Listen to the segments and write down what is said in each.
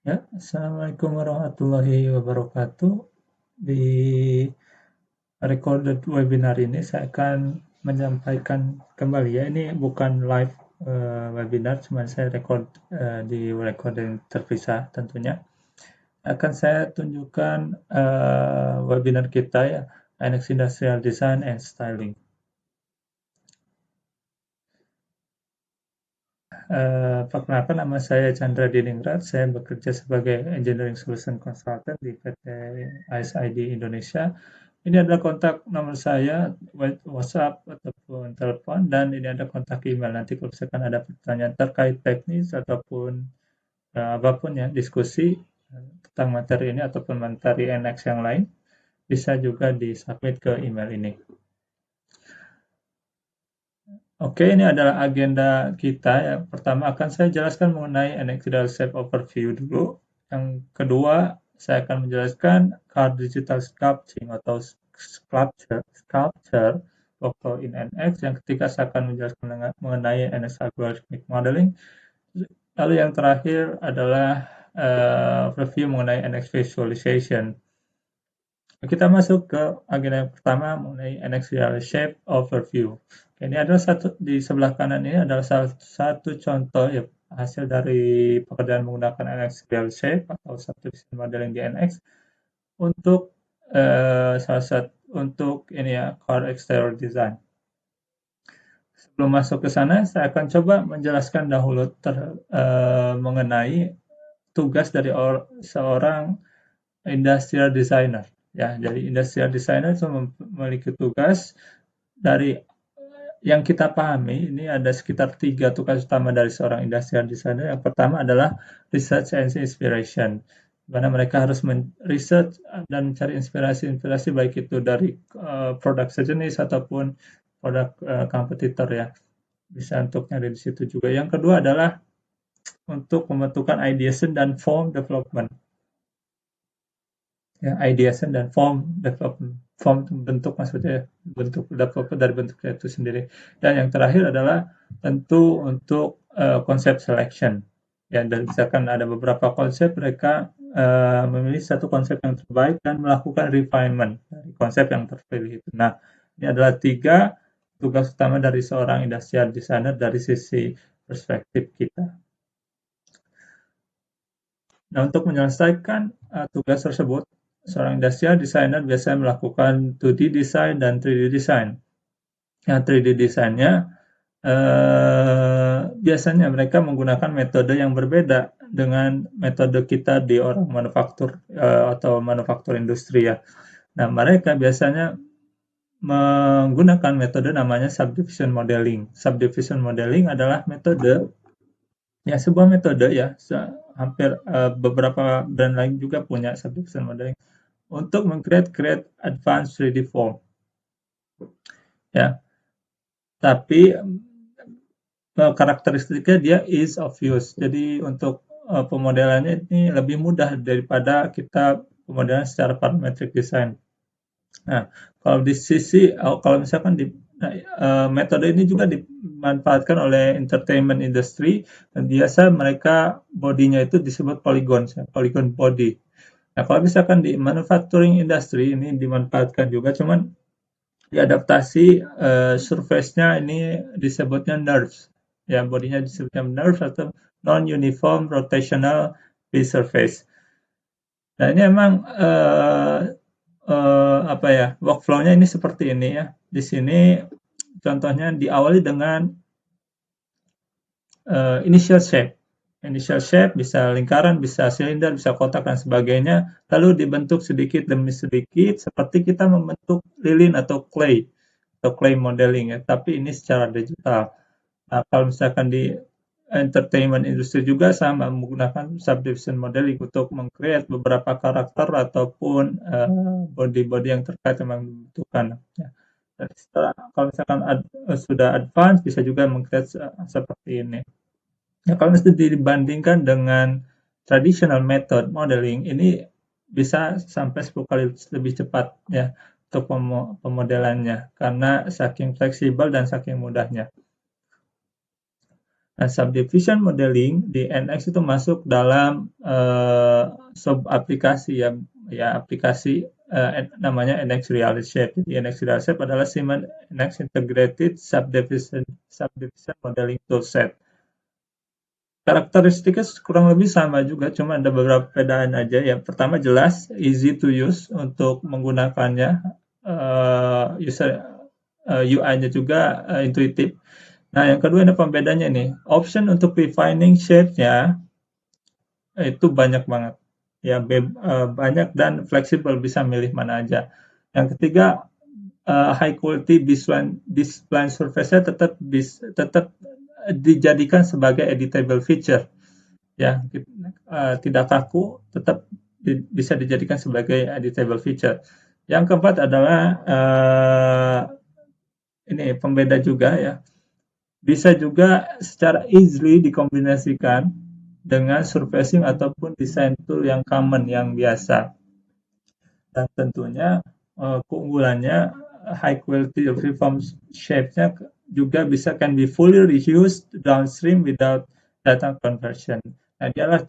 Ya, Assalamualaikum warahmatullahi wabarakatuh. Di recorded webinar ini saya akan menyampaikan kembali ya, ini bukan live webinar, cuma saya record di recording terpisah tentunya. Akan saya tunjukkan webinar kita ya, NX Industrial Design and Styling. Perkenalkan, nama saya Chandra Diningrat. Saya bekerja sebagai Engineering Solution Consultant di PT ASID Indonesia. Ini adalah kontak nomor saya, WhatsApp ataupun telepon, dan ini ada kontak email. Nanti kalau misalkan ada pertanyaan terkait teknis ataupun apapun ya, diskusi tentang materi ini ataupun materi NX yang lain, bisa juga di-submit ke email ini. Oke, ini adalah agenda kita. Yang pertama akan saya jelaskan mengenai Anecdotal Shape Overview dulu. Yang kedua, saya akan menjelaskan Car Digital Sculpting atau Sculpture workflow in NX. Yang ketiga, saya akan menjelaskan mengenai NX Algorithmic Modeling. Lalu yang terakhir adalah review mengenai NX Visualization. Kita masuk ke agenda yang pertama mengenai NX Real Shape Overview. Ini adalah di sebelah kanan ini adalah satu contoh ya, hasil dari pekerjaan menggunakan NX Real Shape atau Subdivision Modeling di NX untuk untuk ini ya, Core Exterior Design. Sebelum masuk ke sana, saya akan coba menjelaskan dahulu mengenai tugas dari seorang industrial designer. Ya, jadi industrial designer itu memiliki tugas dari yang kita pahami, ini ada sekitar 3 tugas utama dari seorang industrial designer. Yang pertama adalah research and inspiration, di mana mereka harus research dan mencari inspirasi baik itu dari produk sejenis ataupun produk kompetitor ya. Bisa untuk nyari di situ juga. Yang kedua adalah untuk pembentukan ideation dan form development. Ya, ideation dan form development. Form bentuk maksudnya bentuk development dari bentuknya itu sendiri. Dan yang terakhir adalah tentu untuk konsep selection. Ya, dan misalkan ada beberapa konsep, mereka memilih satu konsep yang terbaik dan melakukan refinement dari konsep yang terpilih itu. Nah, ini adalah 3 tugas utama dari seorang industrial designer dari sisi perspektif kita. Nah, untuk menyelesaikan tugas tersebut, seorang industrial designer biasanya melakukan 2D design dan 3D design. Yang 3D design-nya biasanya mereka menggunakan metode yang berbeda dengan metode kita di orang manufaktur atau manufaktur industri ya. Nah, mereka biasanya menggunakan metode namanya subdivision modeling. Subdivision modeling adalah metode ya, sebuah metode ya, hampir beberapa brand lain juga punya subdivision modeling untuk create advanced 3D form. Ya, tapi karakteristiknya dia ease of use. Jadi untuk pemodelannya ini lebih mudah daripada kita pemodelan secara parametric design. Nah, kalau di sisi kalau misalkan di metode ini juga dimanfaatkan oleh entertainment industry dan biasa mereka bodinya itu disebut polygon body. Nah, kalau misalkan di manufacturing industry ini dimanfaatkan juga, cuman diadaptasi surface-nya ini disebutnya NURBS. Ya, bodinya disebutnya NURBS atau non-uniform rotational free surface. Nah, ini emang apa ya, workflow-nya ini seperti ini ya. Di sini contohnya diawali dengan initial shape. Initial shape bisa lingkaran, bisa silinder, bisa kotak dan sebagainya. Lalu dibentuk sedikit demi sedikit seperti kita membentuk lilin atau clay modeling ya. Tapi ini secara digital. Nah, kalau misalkan di entertainment industry juga sama menggunakan subdivision modeling untuk meng-create beberapa karakter ataupun body-body yang terkait dengan bentukan. Ya. Dan setelah, kalau misalkan sudah advance bisa juga meng-create seperti ini. Ya, kalau misalnya dibandingkan dengan traditional method modeling, ini bisa sampai 10 kali lebih cepat ya untuk pemodelannya karena saking fleksibel dan saking mudahnya. Nah, subdivision modeling di NX itu masuk dalam sub aplikasi ya, aplikasi namanya NX Reality Shape. Jadi NX Reality Shape adalah Siemens NX Integrated Subdivision Modeling Toolset. Karakteristiknya kurang lebih sama juga, cuma ada beberapa perbedaan aja. Yang pertama jelas easy to use untuk menggunakannya, UI-nya juga intuitif. Nah, yang kedua ini pembedanya nih, option untuk refining shape-nya itu banyak banget. Ya, banyak dan fleksibel, bisa milih mana aja. Yang ketiga, high quality B-spline surface-nya tetap dijadikan sebagai editable feature. Ya, tidak kaku, tetap bisa dijadikan sebagai editable feature. Yang keempat adalah ini pembeda juga ya, bisa juga secara easily dikombinasikan dengan surfacing ataupun design tool yang common, yang biasa. Dan tentunya keunggulannya high quality reform shape-nya juga bisa can be fully reused downstream without data conversion. Nah, dialah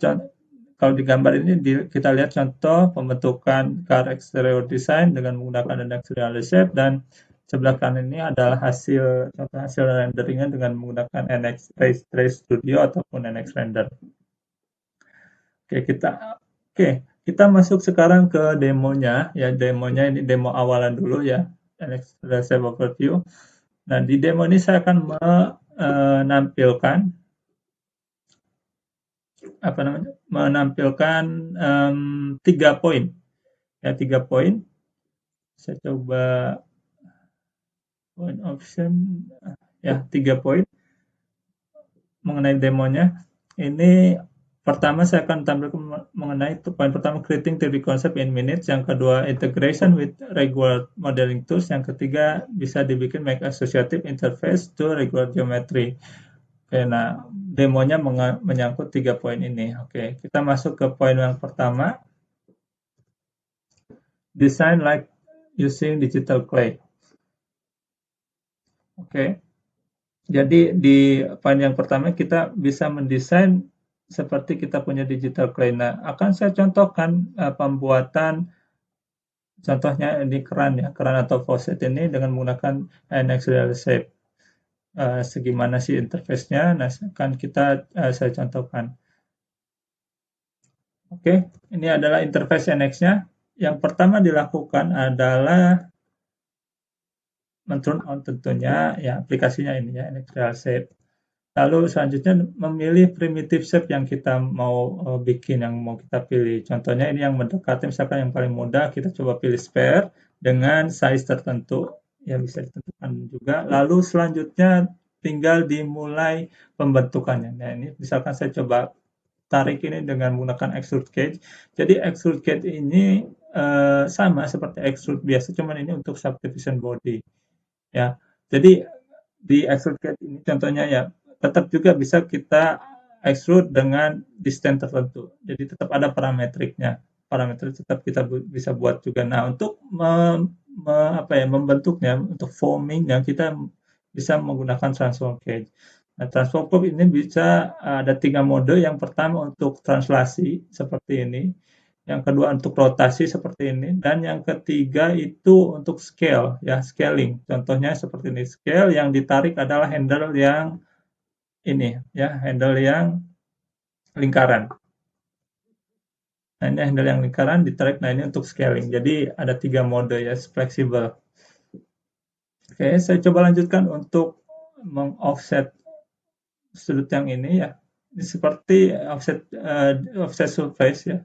kalau di gambar ini kita lihat contoh pembentukan car exterior design dengan menggunakan NX Reality Shape, dan sebelah kanan ini adalah contoh hasil renderingnya dengan menggunakan NX Trace Studio ataupun NX Render. Kita masuk sekarang ke demonya ya. Demonya ini demo awalan dulu ya, NX Reality Shape overview. Nah, di demo ini saya akan menampilkan 3 poin ya, 3 poin. Saya coba point option ya, 3 poin mengenai demonya. Ini pertama saya akan tampilkan mengenai poin pertama, creating 3D concept in minutes. Yang kedua, integration with regular modeling tools. Yang ketiga, bisa dibikin make associative interface to regular geometry. Oke, nah demonya menyangkut 3 poin ini. Oke, kita masuk ke poin yang pertama, design like using digital clay. Oke, jadi di poin yang pertama kita bisa mendesain seperti kita punya digital clay. Nah, akan saya contohkan pembuatan, contohnya ini keran ya, keran atau faucet ini dengan menggunakan NX Reality Shape. Segimana sih interface-nya? Nah, akan saya contohkan. Oke, ini adalah interface NX-nya. Yang pertama dilakukan adalah men-turn on tentunya ya aplikasinya ini ya, NX Reality Shape. Lalu selanjutnya memilih primitive shape yang kita mau bikin, yang mau kita pilih. Contohnya ini yang mendekati, misalkan yang paling mudah, kita coba pilih sphere dengan size tertentu, ya bisa ditentukan juga. Lalu selanjutnya tinggal dimulai pembentukannya. Nah, ini misalkan saya coba tarik ini dengan menggunakan extrude cage. Jadi extrude cage ini sama seperti extrude biasa, cuman ini untuk subdivision body. Ya, jadi di extrude cage ini contohnya ya, tetap juga bisa kita extrude dengan distance tertentu. Jadi tetap ada parametriknya. Parameter tetap kita bisa buat juga. Nah, untuk membentuknya, untuk forming yang kita bisa menggunakan transform cage. Nah, transform cage ini bisa ada 3 mode. Yang pertama untuk translasi seperti ini. Yang kedua untuk rotasi seperti ini, dan yang ketiga itu untuk scale ya, scaling. Contohnya seperti ini, scale yang ditarik adalah handle yang ini ya, handle yang lingkaran. Nah, ini handle yang lingkaran ditarik, nah ini untuk scaling. Jadi ada 3 mode ya, fleksibel. Oke, saya coba lanjutkan untuk meng-offset sudut yang ini ya. Ini seperti offset surface ya.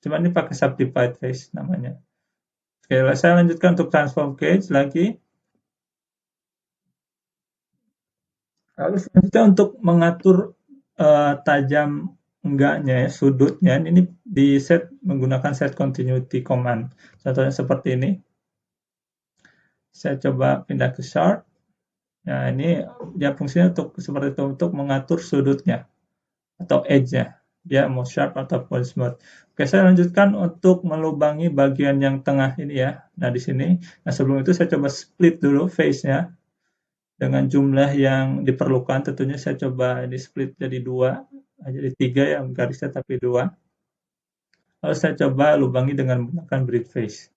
Cuma ini pakai subdivide face namanya. Oke, saya lanjutkan untuk transform cage lagi. Lalu selanjutnya untuk mengatur tajam enggaknya ya, sudutnya, ini di set menggunakan set continuity command. Contohnya seperti ini. Saya coba pindah ke sharp. Nah, ini dia fungsinya seperti itu, untuk mengatur sudutnya atau edge-nya. Dia mau sharp ataupun smooth. Oke, saya lanjutkan untuk melubangi bagian yang tengah ini ya. Nah, di sini. Nah, sebelum itu saya coba split dulu face-nya. dengan jumlah yang diperlukan. Tentunya saya coba di split jadi 2, jadi 3 ya garisnya tapi 2. Lalu saya coba lubangi dengan menggunakan breed face.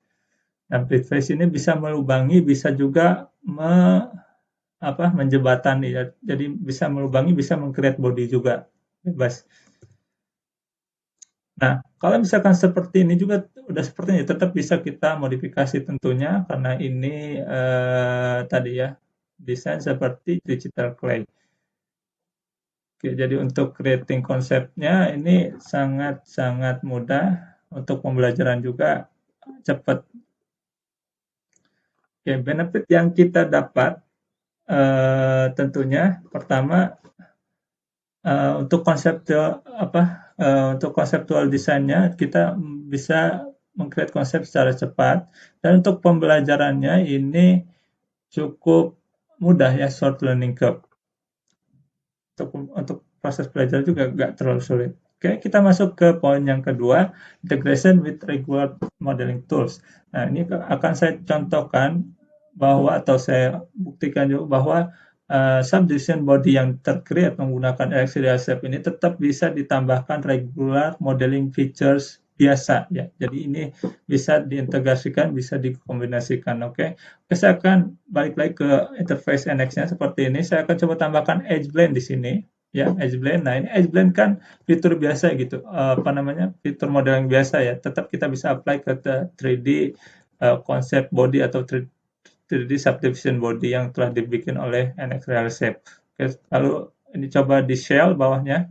Nah, breed face ini bisa melubangi, bisa juga menjembatani ya. Jadi bisa melubangi, bisa meng-create body juga bebas. Nah, kalau misalkan seperti ini juga udah seperti ini, tetap bisa kita modifikasi tentunya karena ini tadi ya desain seperti digital clay. Oke, jadi untuk creating konsepnya ini sangat-sangat mudah, untuk pembelajaran juga cepat. Oke, benefit yang kita dapat tentunya pertama untuk konseptual desainnya kita bisa meng-create konsep secara cepat, dan untuk pembelajarannya ini cukup mudah ya, short learning curve. Untuk proses belajar juga nggak terlalu sulit. Oke, kita masuk ke poin yang kedua, integration with regular modeling tools. Nah, ini akan saya contohkan bahwa, atau saya buktikan juga bahwa subdivision body yang tercreate menggunakan Elixir shape ini tetap bisa ditambahkan regular modeling features biasa ya. Jadi ini bisa diintegrasikan, bisa dikombinasikan. Oke. Saya akan balik lagi ke interface NX-nya seperti ini. Saya akan coba tambahkan edge blend di sini ya, edge blend. Nah, ini edge blend kan fitur biasa gitu. Fitur modeling biasa ya. Tetap kita bisa apply ke 3D concept body atau 3D subdivision body yang telah dibikin oleh NX Real Shape. Oke, lalu ini coba di shell bawahnya.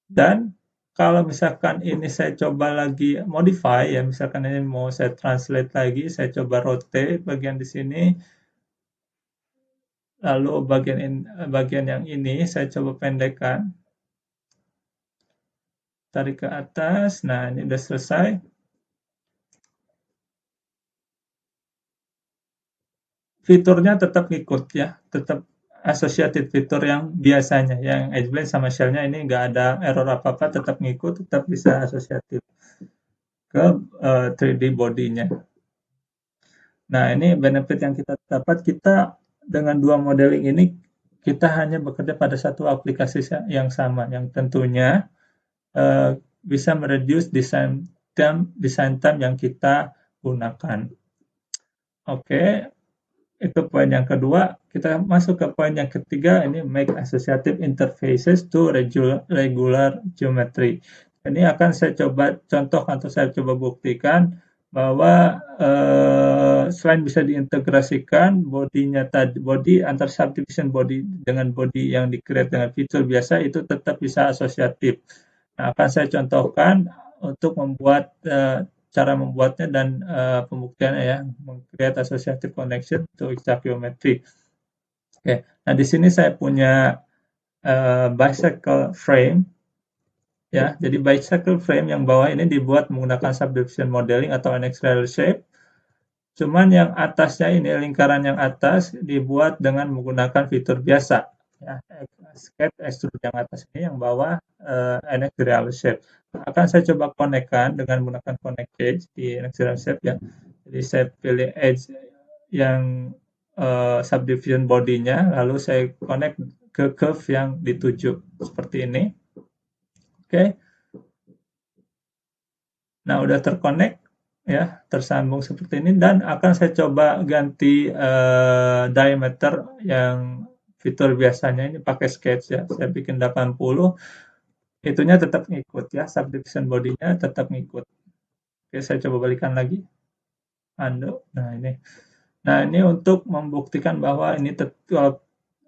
Dan kalau misalkan ini saya coba lagi modify ya, misalkan ini mau saya translate lagi, saya coba rotate bagian di sini. Lalu bagian yang ini saya coba pendekkan. Tarik ke atas. Nah, ini udah selesai. Fiturnya tetap ngikut ya, tetap associated fitur yang biasanya, yang edge blend sama shell-nya ini nggak ada error apa-apa, tetap ngikut, tetap bisa associated ke 3D body-nya. Nah, ini benefit yang kita dapat, kita dengan dua modeling ini, kita hanya bekerja pada satu aplikasi yang sama, yang tentunya bisa mereduce design time yang kita gunakan. Oke, itu poin yang kedua. Kita masuk ke poin yang ketiga, ini make associative interfaces to regular geometry. Ini akan saya coba contoh atau saya coba buktikan bahwa selain bisa diintegrasikan body antar subdivision body dengan body yang di-create dengan fitur biasa, itu tetap bisa asosiatif. Nah, akan saya contohkan untuk membuat cara membuatnya dan pembuktiannya ya, meng-create associative connection to exact geometry. Oke, nah di sini saya punya bicycle frame ya. Jadi bicycle frame yang bawah ini dibuat menggunakan subdivision modeling atau NX Real Shape. Cuman yang atasnya ini, lingkaran yang atas dibuat dengan menggunakan fitur biasa ya, sketch extrude yang atas ini, yang bawah NX Real Shape. Akan saya coba konekkan dengan menggunakan connect edge di NX Real Shape ya. Jadi saya pilih edge yang subdivision body-nya, lalu saya connect ke curve yang dituju seperti ini. Oke. Nah, udah terconnect ya, tersambung seperti ini, dan akan saya coba ganti diameter yang fitur biasanya ini pakai sketch ya. Saya bikin 80, itunya tetap ngikut ya, subdivision body-nya tetap ngikut. Oke, saya coba balikan lagi. Undo. Nah, ini untuk membuktikan bahwa ini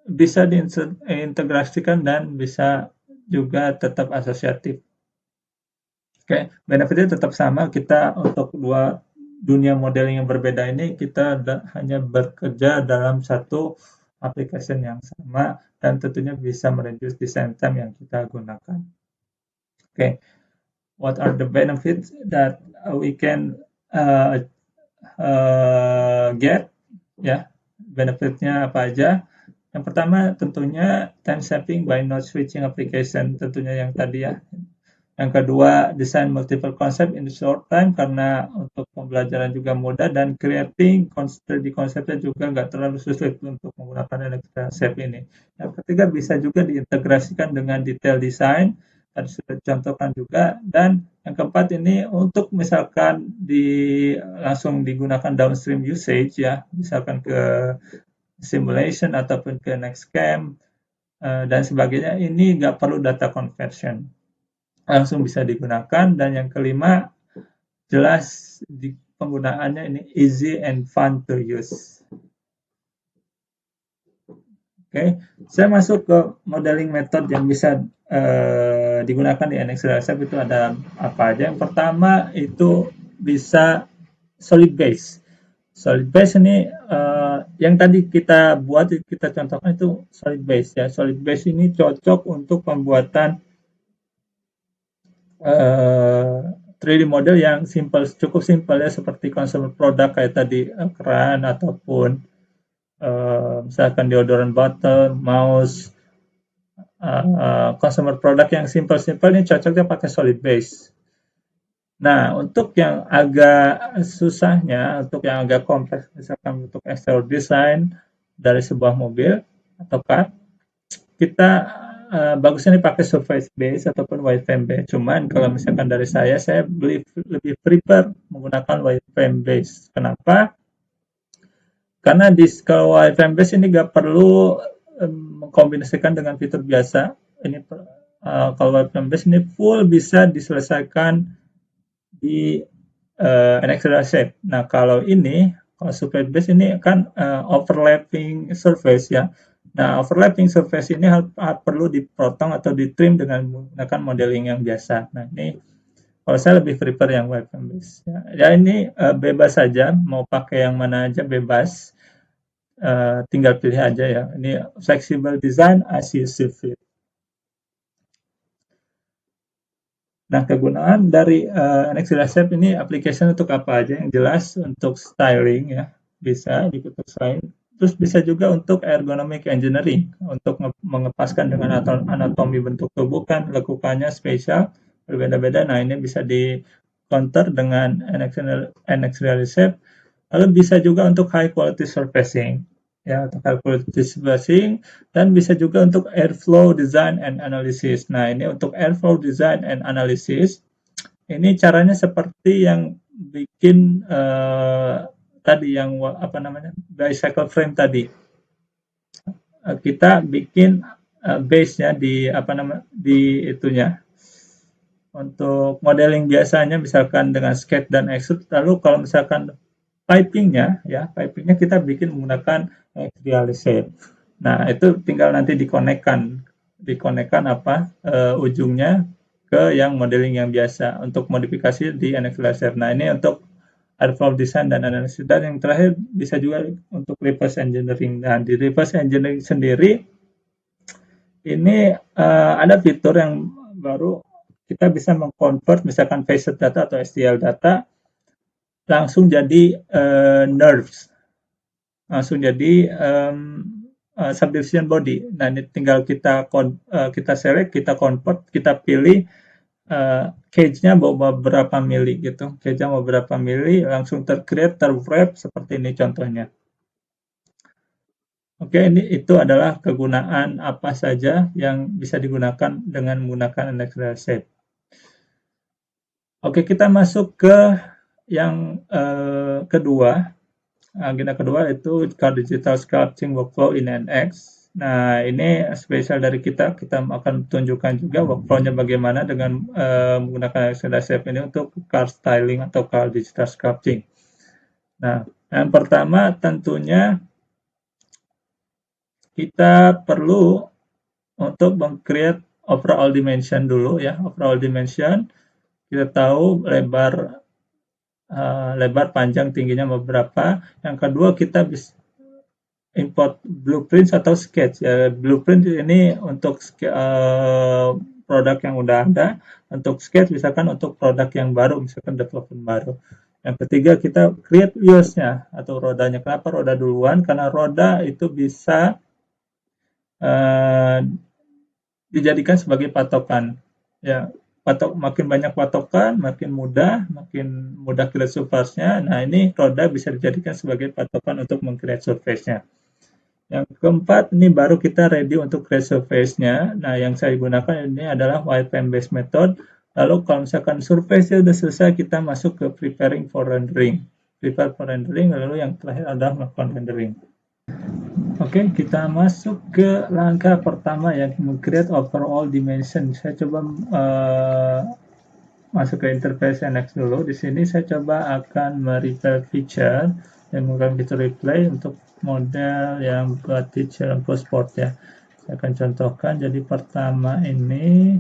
bisa diintegrasikan dan bisa juga tetap asosiatif. Oke, benefitnya tetap sama. Kita untuk dua dunia modeling yang berbeda ini, kita hanya bekerja dalam satu application yang sama, dan tentunya bisa mereduce design time yang kita gunakan. Oke, what are the benefits that we can get? Ya, benefitnya apa aja? Yang pertama tentunya time saving by not switching application, tentunya yang tadi ya. Yang kedua, design multiple concept in the short time, karena untuk pembelajaran juga mudah, dan creating di konsepnya juga nggak terlalu sulit untuk menggunakan Electra Shape ini. Yang ketiga, bisa juga diintegrasikan dengan detail design, tadi sudah dicontohkan juga. Dan yang keempat ini untuk misalkan langsung digunakan downstream usage ya, misalkan ke simulation ataupun ke Nextcam dan sebagainya, ini nggak perlu data conversion, langsung bisa digunakan. Dan yang kelima, jelas di penggunaannya ini easy and fun to use. Oke, saya masuk ke modeling method yang bisa digunakan di NX-Shape. Itu ada apa aja? Yang pertama itu bisa solid base. Solid base ini yang tadi kita buat, kita contohkan itu solid base ya. Solid base ini cocok untuk pembuatan 3D model yang cukup simple ya, seperti consumer product kayak tadi keran ataupun misalkan deodorant bottle, mouse, consumer product yang simple ini cocoknya pakai solid base. Nah, untuk yang agak susahnya, untuk yang agak kompleks, misalkan untuk exterior design dari sebuah mobil atau car, kita bagusnya pakai surface base ataupun wireframe base. Cuman kalau misalkan dari saya lebih prefer menggunakan wireframe base. Kenapa? Karena kalau wireframe base ini nggak perlu mengkombinasikan dengan fitur biasa. Ini kalau wireframe base ini full bisa diselesaikan di NX-Shape. Nah, kalau surface base ini kan overlapping surface ya. Nah, overlapping surface ini perlu dipotong atau ditrim dengan menggunakan modeling yang biasa. Nah, ini kalau saya lebih prefer yang wireframe base. Ya, ini bebas saja, mau pakai yang mana aja bebas. Tinggal pilih aja ya. Ini flexible design as you see fit. Nah, kegunaan dari NX-Shape ini application untuk apa aja? Yang jelas untuk styling ya, bisa untuk styling. Terus bisa juga untuk ergonomic engineering, untuk mengepaskan dengan anatomi bentuk tubuh kan lekukannya spesial, berbeda-beda. Nah, ini bisa di counter dengan NX-Shape. Lalu bisa juga untuk high quality surfacing, ya, untuk high quality surfacing, dan bisa juga untuk airflow design and analysis. Nah, ini untuk airflow design and analysis, ini caranya seperti yang bikin tadi yang bicycle frame tadi. Kita bikin base-nya di itunya. Untuk modeling biasanya misalkan dengan sketch dan extrude, lalu kalau misalkan pipingnya kita bikin menggunakan Shape. Nah, itu tinggal nanti dikonekkan ujungnya ke yang modeling yang biasa untuk modifikasi di Shape. Nah, ini untuk airflow design dan analisis. Dan yang terakhir bisa juga untuk reverse engineering. Nah, di reverse engineering sendiri ini ada fitur yang baru, kita bisa mengconvert misalkan facet data atau STL data langsung jadi nerves, langsung jadi subdivision body. Nah, ini tinggal kita select, kita convert, kita pilih cage-nya mau berapa mili gitu. Cage-nya mau berapa mili, langsung terwrap seperti ini contohnya. Oke, itu adalah kegunaan apa saja yang bisa digunakan dengan menggunakan NX-Shape. Oke, kita masuk ke yang kedua. Agenda kedua itu Car Digital Sculpting Workflow in NX. Nah, ini spesial dari kita akan tunjukkan juga workflow-nya bagaimana dengan menggunakan NX-Shape ini untuk car styling atau car digital sculpting. Nah, yang pertama tentunya kita perlu untuk meng-create overall dimension dulu ya. Overall dimension, kita tahu lebar, panjang, tingginya berapa. Yang kedua, kita bisa import blueprint atau sketch. Blueprint ini untuk produk yang udah ada. Untuk sketch misalkan untuk produk yang baru, misalkan development baru. Yang ketiga, kita create wheels-nya atau rodanya. Kenapa roda duluan? Karena roda itu bisa dijadikan sebagai patokan. Ya, makin banyak patokan, makin mudah create surface-nya. Nah, ini roda bisa dijadikan sebagai patokan untuk meng-create surface-nya. Yang keempat, ini baru kita ready untuk create surface-nya. Nah, yang saya gunakan ini adalah wireframe based method. Lalu kalau misalkan surface-nya sudah selesai, kita masuk ke preparing for rendering. Prepare for rendering, lalu yang terakhir adalah melakukan rendering. Oke, kita masuk ke langkah pertama yang create overall dimension. Saya coba masuk ke interface NX dulu. Di sini saya coba akan merepair feature dan menggunakan fitur replay untuk model yang buat teacher sport ya. Saya akan contohkan. Jadi pertama ini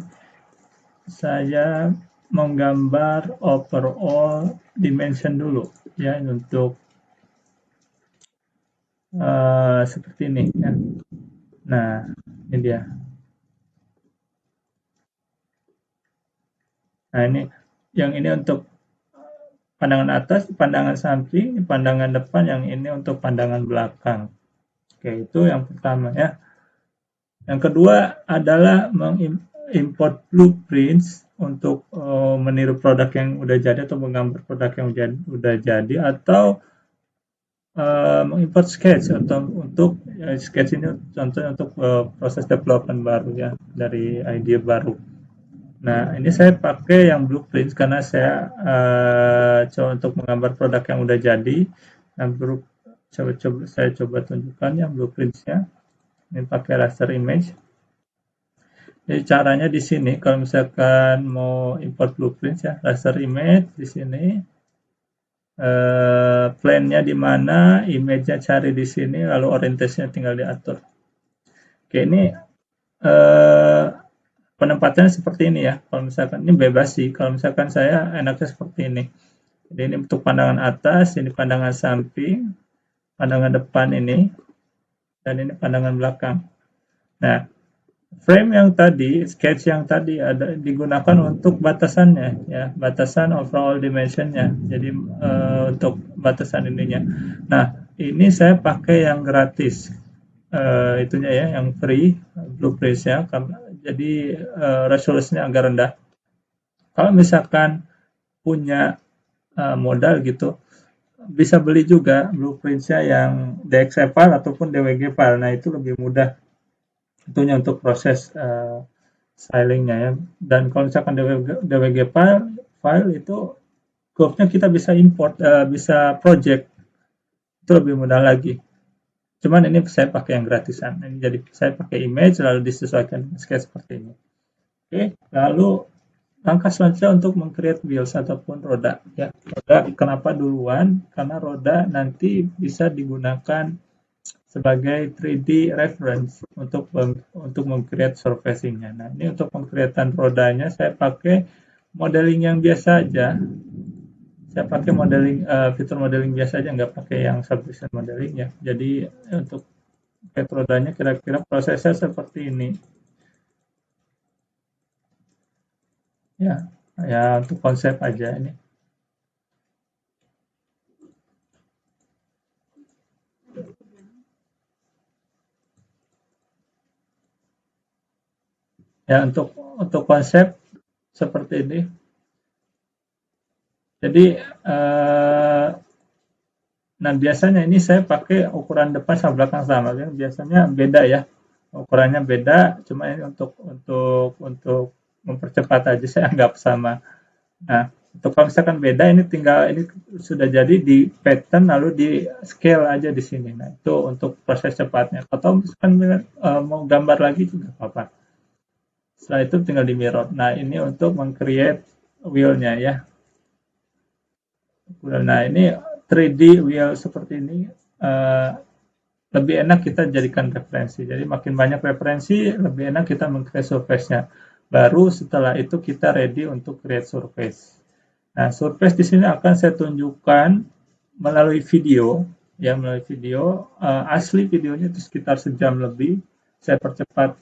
saya menggambar overall dimension dulu ya untuk seperti ini ya. Nah, ini dia. Nah, yang ini untuk pandangan atas, pandangan samping, pandangan depan, yang ini untuk pandangan belakang. Oke, itu yang pertama ya. Yang kedua adalah mengimport blueprints untuk meniru produk yang udah jadi atau menggambar produk yang udah jadi, atau mengimport sketch atau untuk sketch ini contohnya untuk proses development baru ya, dari ide baru. Nah, ini saya pakai yang blueprint karena saya coba untuk menggambar produk yang udah jadi. Nah, saya coba tunjukkan yang blueprintsnya. Ini pakai raster image. Jadi caranya di sini, kalau misalkan mau import blueprint ya, raster image di sini, plan-nya di mana, image-nya cari di sini, lalu orientasinya tinggal diatur. Oke, ini penempatannya seperti ini ya. Kalau misalkan ini bebas sih. Kalau misalkan saya enaknya seperti ini. Jadi ini untuk pandangan atas, ini pandangan samping, pandangan depan ini, dan ini pandangan belakang. Nah, frame yang tadi, sketch yang tadi ada digunakan untuk batasannya, ya, batasan overall dimensionnya. Jadi untuk batasan ininya. Nah, ini saya pakai yang gratis, itunya ya, yang free blueprint ya. Jadi resolusinya agak rendah. Kalau misalkan punya modal gitu, bisa beli juga blueprintsnya yang DXF file ataupun DWG file. Nah, itu lebih mudah tentunya untuk proses stylingnya ya. Dan kalau misalkan DWG file itu curve-nya kita bisa import, bisa project, itu lebih mudah lagi. Cuman ini saya pakai yang gratisan. Ini jadi saya pakai image lalu disesuaikan dengan sketch seperti ini. Oke, lalu langkah selanjutnya untuk meng-create wheels ataupun roda ya. Roda kenapa duluan? Karena roda nanti bisa digunakan sebagai 3D reference untuk meng-create surfacing-nya. Nah, ini untuk pengkreatan rodanya saya pakai modeling yang biasa aja. Saya pakai fitur modeling biasa aja, nggak pakai yang subdivision modeling ya. Jadi untuk create rodanya kira-kira prosesnya seperti ini. Ya, ya untuk konsep aja ini. Ya, untuk konsep seperti ini. Jadi nah biasanya ini saya pakai ukuran depan sama belakang sama. Biasanya beda ya, ukurannya beda. Cuma ini untuk mempercepat aja saya anggap sama. Nah, untuk kalau misalkan beda, ini tinggal ini sudah jadi di pattern lalu di scale aja di sini. Nah, itu untuk proses cepatnya. Atau misalkan mau gambar lagi juga apa-apa. Setelah itu tinggal di mirror. Nah, ini untuk meng-create wheel-nya ya. Nah, ini 3D wheel seperti ini lebih enak kita jadikan referensi. Jadi makin banyak referensi, lebih enak kita meng-create surface-nya. Baru setelah itu kita ready untuk create surface. Nah, surface di sini akan saya tunjukkan melalui video, ya melalui video. Asli videonya itu sekitar sejam lebih. Saya percepat,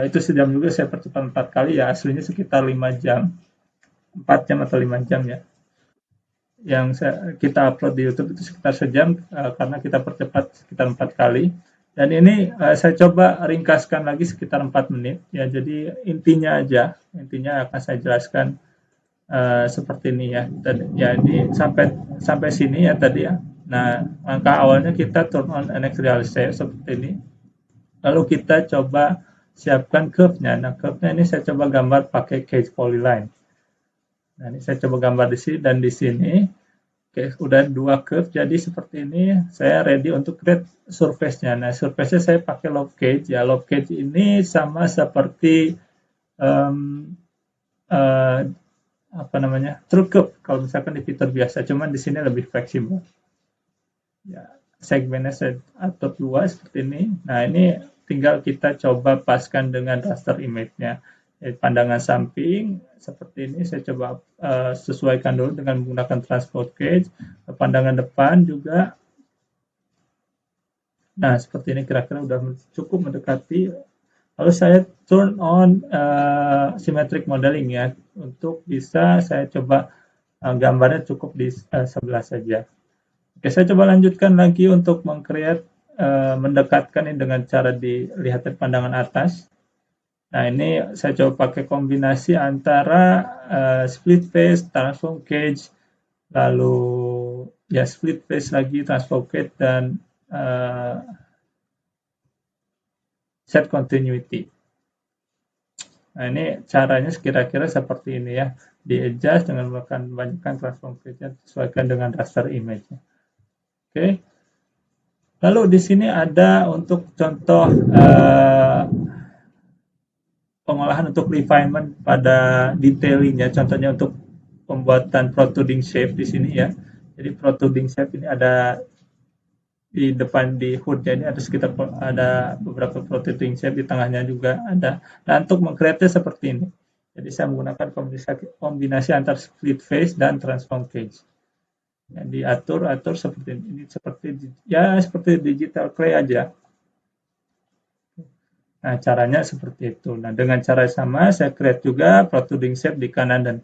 itu sejam juga saya percepat 4 kali ya. Aslinya sekitar 5 jam, 4 jam atau 5 jam ya. Yang kita upload di YouTube itu sekitar sejam karena kita percepat sekitar 4 kali. Dan ini saya coba ringkaskan lagi sekitar 4 menit ya. Jadi intinya akan saya jelaskan seperti ini ya. Jadi sampai sini ya tadi ya. Nah, langkah awalnya kita turn on NX Realize seperti ini. Lalu kita coba siapkan curve-nya. Nah, curve-nya ini saya coba gambar pakai cage polyline. Nah, ini saya coba gambar di sini dan di sini. Oke, udah dua curve, jadi seperti ini saya ready untuk create surface-nya. Nah, surface-nya saya pakai lob cage. Ya, lob cage ini sama seperti um, uh, apa namanya, true curve kalau misalkan di fitur biasa, cuman di sini lebih fleksibel. Ya, segmennya saya atur dua seperti ini. Nah, ini tinggal kita coba paskan dengan raster image-nya. Pandangan samping seperti ini saya coba sesuaikan dulu dengan menggunakan transport cage. Pandangan depan juga. Nah, seperti ini kira-kira udah cukup mendekati. Lalu saya turn on symmetric modeling ya, untuk bisa saya coba gambarnya cukup di sebelah saja. Oke, saya coba lanjutkan lagi untuk meng-create mendekatkan ini dengan cara dilihat dari pandangan atas. Nah, ini saya coba pakai kombinasi antara split face, transform cage, lalu ya split face lagi, transform cage, dan set continuity. Nah, ini caranya kira-kira seperti ini ya. Di-adjust dengan melakukan banyakkan transform cage-nya sesuaikan dengan raster image-nya. Oke. Lalu di sini ada untuk contoh pengolahan untuk refinement pada detailingnya, contohnya untuk pembuatan protruding shape di sini ya. Jadi protruding shape ini ada di depan di hoodnya ini ada beberapa protruding shape, di tengahnya juga ada. Nah, untuk meng-create seperti ini. Jadi saya menggunakan kombinasi antara split face dan transform cage. Yang diatur seperti ini, seperti digital clay aja. Nah, caranya seperti itu. Nah, dengan cara sama saya create juga protruding shape di kanan dan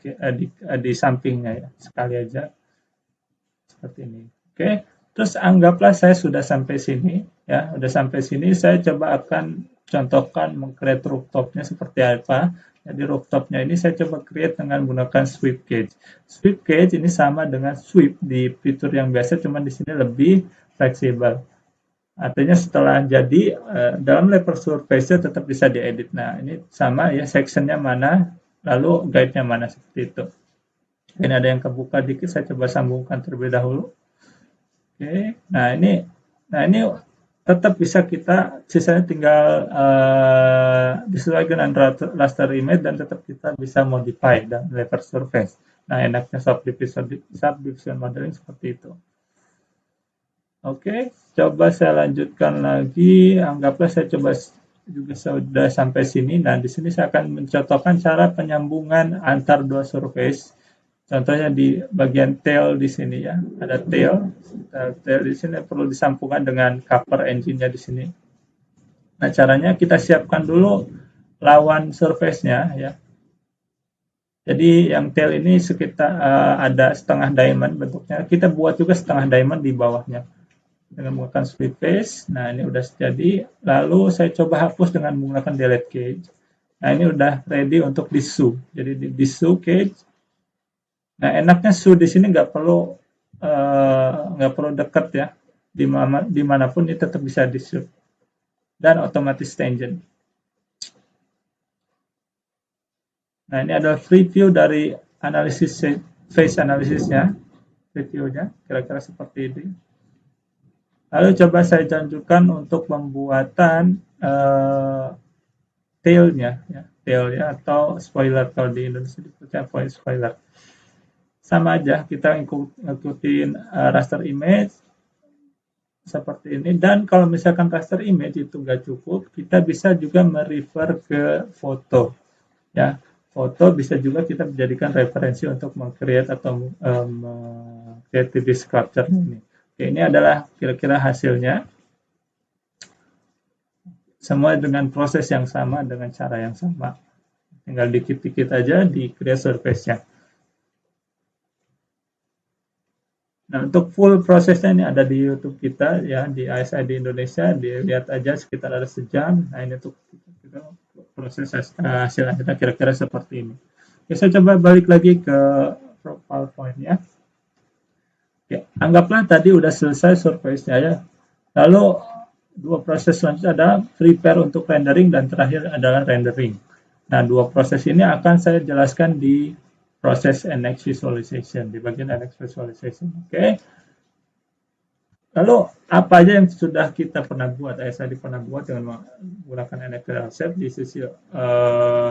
di sampingnya ya. Sekali aja. Seperti ini. Oke. Terus anggaplah saya sudah sampai sini ya. Sudah sampai sini saya coba akan contohkan meng-create rooftopnya seperti apa. Jadi rooftopnya ini saya coba create dengan menggunakan sweep cage. Sweep cage ini sama dengan sweep di fitur yang biasa, cuman di sini lebih fleksibel. Artinya setelah jadi dalam level surface tetap bisa diedit. Nah, ini sama ya, sectionnya mana, lalu guide-nya mana, seperti itu. Ini ada yang kebuka dikit, saya coba sambungkan terlebih dahulu. Oke, nah ini tetap bisa kita, sisanya tinggal disesuaikan dengan raster image dan tetap kita bisa modify dan level surface. Nah, enaknya subdivision modeling seperti itu. Oke, coba saya lanjutkan lagi. Anggaplah saya coba juga sudah sampai sini. Nah, di sini saya akan mencontohkan cara penyambungan antar dua surface. Contohnya di bagian tail di sini ya. Ada tail. Tail di sini perlu disambungkan dengan cover engine-nya di sini. Nah, caranya kita siapkan dulu lawan surface-nya ya. Jadi yang tail ini sekitar ada setengah diamond bentuknya. Kita buat juga setengah diamond di bawahnya dengan menggunakan split face. Nah, ini udah jadi. Lalu saya coba hapus dengan menggunakan delete cage. Nah, ini udah ready untuk di sew. Jadi di sew cage. Nah, enaknya sew di sini nggak perlu dekat ya. Dimanapun ini tetap bisa di sew. Dan otomatis tangent. Nah, ini adalah preview dari analisis face analisisnya. Previewnya kira-kira seperti ini. Lalu coba saya tunjukkan untuk pembuatan tailnya, ya, tailnya atau spoiler, kalau di Indonesia disebutnya spoiler. Sama aja, kita ngikutin raster image seperti ini. Dan kalau misalkan raster image itu nggak cukup, kita bisa juga merefer ke foto. Ya, foto bisa juga kita menjadikan referensi untuk meng-create atau create 3D sculpture ini. Oke, ini adalah kira-kira hasilnya. Semua dengan proses yang sama, dengan cara yang sama. Tinggal dikit-dikit aja di create surface-nya. Nah, untuk full prosesnya ini ada di YouTube kita ya, di ASID Indonesia, dilihat aja sekitar ada sejam. Nah, ini untuk kita proses hasil akhirnya kira-kira seperti ini. Oke, saya coba balik lagi ke PowerPoint ya. Oke, anggaplah tadi udah selesai surface-nya ya. Lalu dua proses selanjutnya adalah prepare untuk rendering dan terakhir adalah rendering. Nah, dua proses ini akan saya jelaskan di proses NX visualization, di bagian NX visualization. Oke. Lalu apa aja yang sudah kita pernah buat, tadi pernah buat dengan menggunakan NX Concept di sisi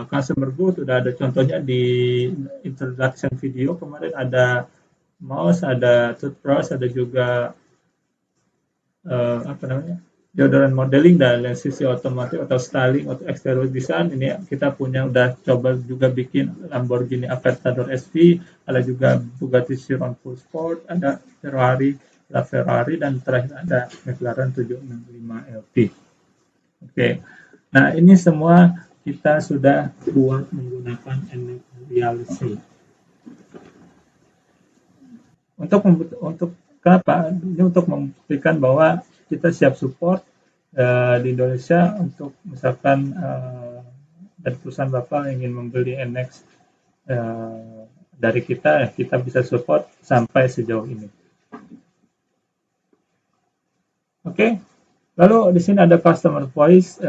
consumer good, sudah ada contohnya di introduction video kemarin, ada mouse, ada toothbrush, ada juga apa namanya, deodorant modeling, dan dari sisi otomotif atau styling atau exterior design ini kita punya udah coba juga bikin Lamborghini Aventador SV, ada juga Bugatti Chiron Full Sport, ada Ferrari dan terakhir ada McLaren 765 LT. Oke. Nah, ini semua kita sudah buat menggunakan NX Reality. Untuk kenapa? Ini untuk membuktikan bahwa kita siap support di Indonesia untuk misalkan dari perusahaan Bapak ingin membeli NX dari kita bisa support sampai sejauh ini. Oke, lalu di sini ada customer voice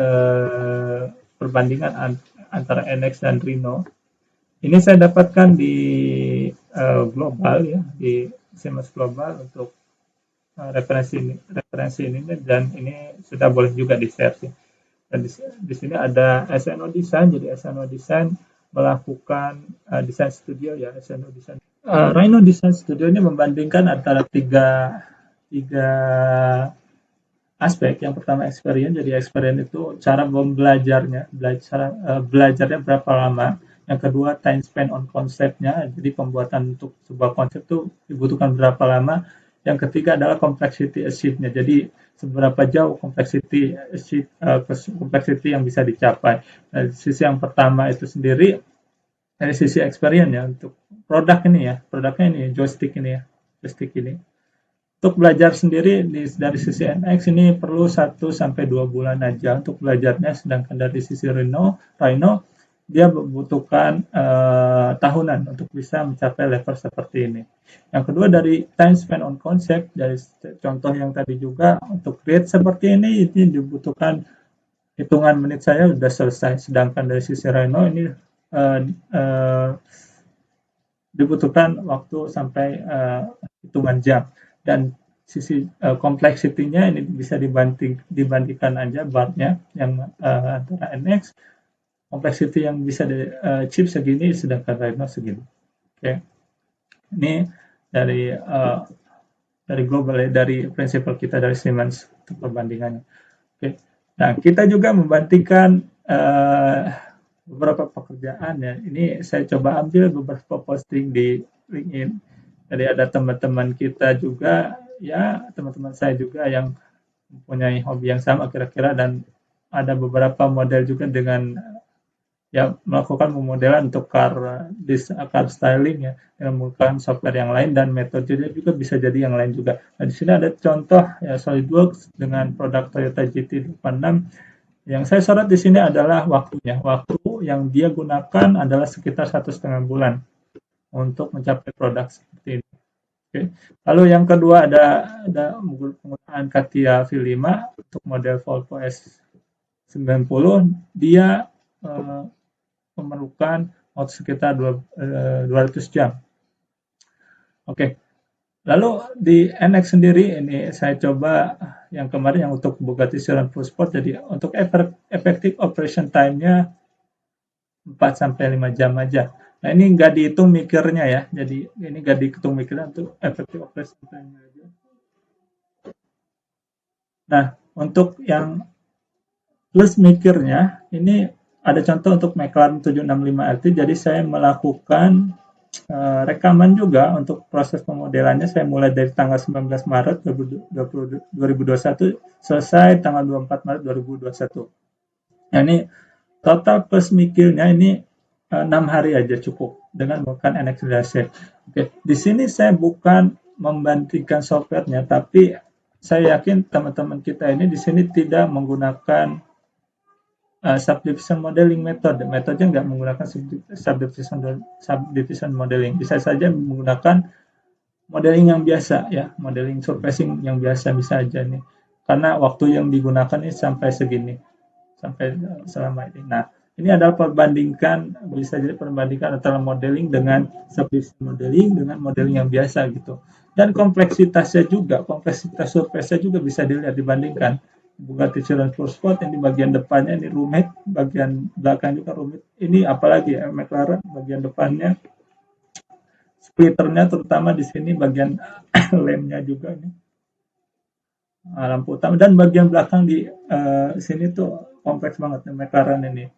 perbandingan antara NX dan Rhino. Ini saya dapatkan di global ya, di Siemens Global untuk referensi ini dan ini sudah boleh juga di share sih. Dan di sini ada SNO Design, jadi SNO Design melakukan desain studio ya, SNO Design. Rhino Design Studio ini membandingkan antara tiga aspek. Yang pertama experience, jadi experience itu cara belajarnya berapa lama. Yang kedua time spend on konsepnya, jadi pembuatan untuk sebuah konsep itu dibutuhkan berapa lama. Yang ketiga adalah complexity achieve-nya, jadi seberapa jauh complexity yang bisa dicapai. Dari sisi yang pertama itu sendiri, dari sisi experience ya, untuk produknya ini joystick ini. Untuk belajar sendiri dari sisi NX ini perlu 1-2 bulan aja untuk belajarnya, sedangkan dari sisi Rhino dia membutuhkan tahunan untuk bisa mencapai level seperti ini. Yang kedua dari time spent on concept, dari contoh yang tadi juga untuk create seperti ini dibutuhkan hitungan menit saya sudah selesai, sedangkan dari sisi Rhino ini dibutuhkan waktu sampai hitungan jam. Dan sisi complexity-nya ini bisa dibandingkan aja barnya yang antara NX, complexity yang bisa di chip segini sedangkan Rhino segini. Oke. Ini dari global, dari prinsipal kita dari Siemens untuk perbandingannya. Oke. Nah, kita juga membandingkan beberapa pekerjaan ya. Ini saya coba ambil beberapa posting di LinkedIn. Jadi ada teman-teman kita juga ya, teman-teman saya juga yang mempunyai hobi yang sama kira-kira, dan ada beberapa model juga dengan ya melakukan pemodelan untuk car styling ya, dengan menggunakan software yang lain, dan metodenya juga bisa jadi yang lain juga. Nah, di sini ada contoh ya SolidWorks dengan produk Toyota GT86. Yang saya sorot di sini adalah waktunya. Waktu yang dia gunakan adalah sekitar 1,5 bulan untuk mencapai produk seperti ini. Oke. Lalu yang kedua ada penggunaan CATIA V5 untuk model Volvo S90. Dia memerlukan waktu sekitar 200 jam. Oke. Lalu di NX sendiri ini saya coba yang kemarin yang untuk Bugatti Chiron Full Sport, jadi untuk effective operation time-nya 4-5 jam aja. Nah, ini nggak dihitung mikirnya ya, jadi ini nggak dihitung mikirnya untuk effective operation time-nya aja. Nah, untuk yang plus mikirnya, ini ada contoh untuk McLaren 765 LT, jadi saya melakukan rekaman juga untuk proses pemodelannya. Saya mulai dari tanggal 19 Maret 2021 selesai tanggal 24 Maret 2021. Nah, ini total plus mikirnya ini 6 hari aja cukup dengan menggunakan NX Realisation. Oke, di sini saya bukan membandingkan softwarenya, tapi saya yakin teman-teman kita ini di sini tidak menggunakan subdivision modeling metodenya nggak menggunakan subdivision modeling, bisa saja menggunakan modeling yang biasa ya, modeling surfacing yang biasa bisa aja nih, karena waktu yang digunakan ini sampai segini, sampai selama ini. Nah, ini adalah bisa jadi perbandingan antara modeling dengan subdivision modeling dengan modeling yang biasa gitu. Dan kompleksitas surface-nya juga bisa dilihat, dibandingkan. Bugatti Chiron Full Sport ini bagian depannya ini rumit, bagian belakang juga rumit. Ini apalagi ya, McLaren bagian depannya, splitternya terutama di sini bagian lemnya juga nih, lampu utama, dan bagian belakang di sini tuh kompleks banget nih, McLaren ini.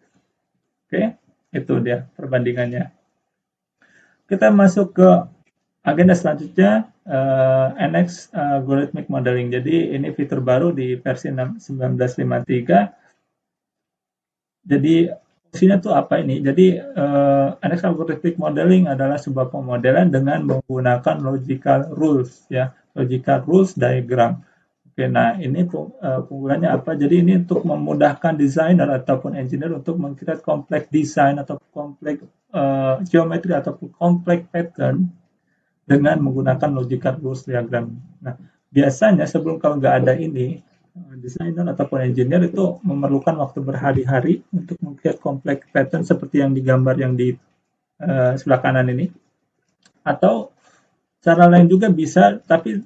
Oke, itu dia perbandingannya. Kita masuk ke agenda selanjutnya, NX Algorithmic Modeling. Jadi ini fitur baru di versi 1953. Jadi fungsinya tuh apa ini? Jadi NX Algorithmic Modeling adalah sebuah pemodelan dengan menggunakan logical rules ya, logical rules diagram. Oke, nah ini keunggulannya apa? Jadi ini untuk memudahkan desainer ataupun engineer untuk mengcreate kompleks desain atau kompleks geometri ataupun kompleks pattern dengan menggunakan logical rules diagram. Nah, biasanya sebelum kalau nggak ada ini, desainer ataupun engineer itu memerlukan waktu berhari-hari untuk mengcreate kompleks pattern seperti yang digambar yang di sebelah kanan ini. Atau cara lain juga bisa, tapi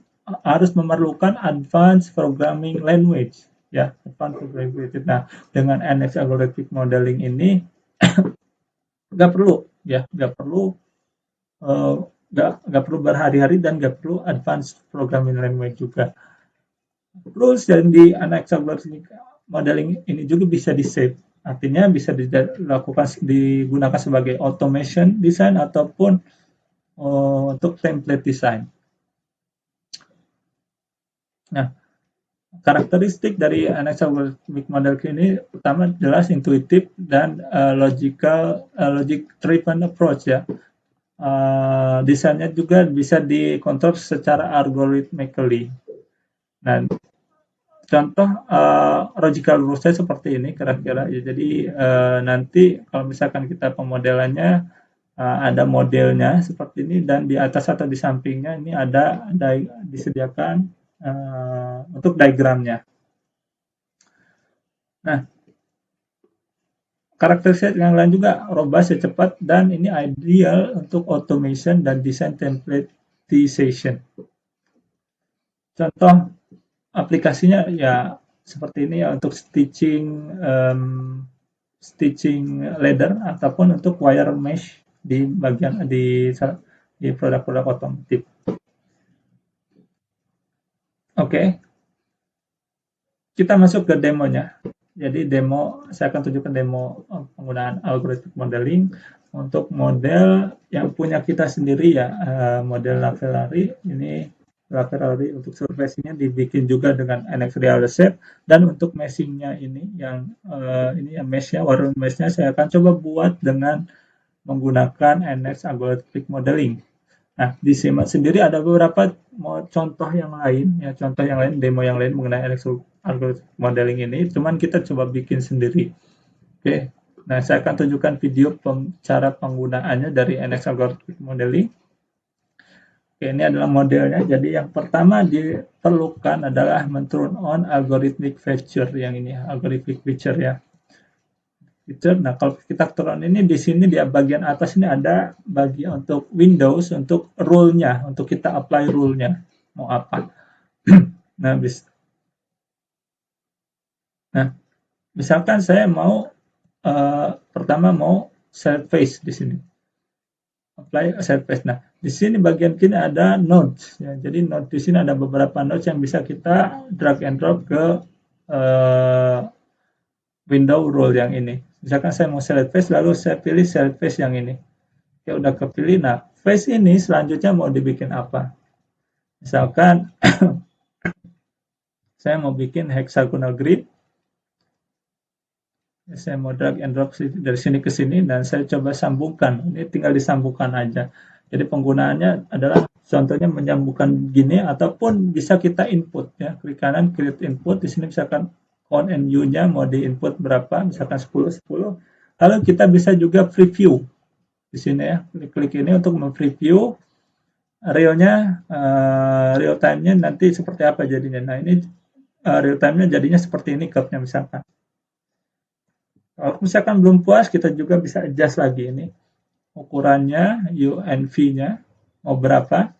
harus memerlukan advanced programming language ya, advanced programming language. Nah, dengan NX Algorithmic Modeling ini nggak perlu ya, nggak perlu berhari-hari dan nggak perlu advanced programming language juga. Terus yang di NX Algorithmic Modeling ini juga bisa di save, artinya bisa digunakan sebagai automation design ataupun untuk template design. Nah, karakteristik dari NX Algorithmic Model ini pertama jelas intuitif dan logic driven approach ya. Desainnya juga bisa dikontrol secara algorithmically. Nah, contoh logical rules-nya seperti ini kira-kira ya. Jadi nanti kalau misalkan kita pemodelannya ada modelnya seperti ini, dan di atas atau di sampingnya ini ada disediakan untuk diagramnya. Nah, karakteristik yang lain juga robust ya, cepat, dan ini ideal untuk automation dan design templatization. Contoh aplikasinya ya seperti ini ya, untuk stitching leather ataupun untuk wire mesh di bagian di produk-produk otomotif. Oke. Kita masuk ke demonya. Jadi saya akan tunjukkan demo penggunaan algorithmic modeling untuk model yang punya kita sendiri ya, model Lavelari. Ini Lavelari untuk surfacingnya dibikin juga dengan NX Real Shape, dan untuk meshingnya ini yang meshnya, warna meshnya saya akan coba buat dengan menggunakan NX Algorithmic Modeling. Nah, di Siemens sendiri ada beberapa contoh yang lain, demo yang lain mengenai algoritma modeling ini, cuman kita coba bikin sendiri. Oke, nah saya akan tunjukkan video cara penggunaannya dari NX Algorithmic Modeling. Oke, ini adalah modelnya. Jadi yang pertama diperlukan adalah men-turn on algorithmic feature yang ini, algorithmic feature ya. Nah, kalau kita turun ini, di sini di bagian atas ini ada bagian untuk Windows, untuk rule-nya, untuk kita apply rule-nya, mau apa. Nah, misalkan saya mau pertama mau surface di sini, apply surface. Nah, di sini bagian kiri ada nodes. Ya. Jadi node di sini ada beberapa nodes yang bisa kita drag and drop ke window rule yang ini. Misalkan saya mau select face, lalu saya pilih select face yang ini. Oke, udah kepilih. Nah, face ini selanjutnya mau dibikin apa? Misalkan saya mau bikin hexagonal grid. Saya mau drag and drop dari sini ke sini, dan saya coba sambungkan. Ini tinggal disambungkan aja. Jadi penggunaannya adalah contohnya menyambungkan gini ataupun bisa kita input ya, klik kanan create input di sini misalkan count and u-nya mau di input berapa, misalkan 10. Lalu kita bisa juga preview di sini ya, klik ini untuk mempreview realnya, real time-nya nanti seperti apa jadinya. Nah ini real time-nya jadinya seperti ini curve-nya misalkan. Kalau misalkan belum puas, kita juga bisa adjust lagi ini ukurannya, U and V-nya mau berapa.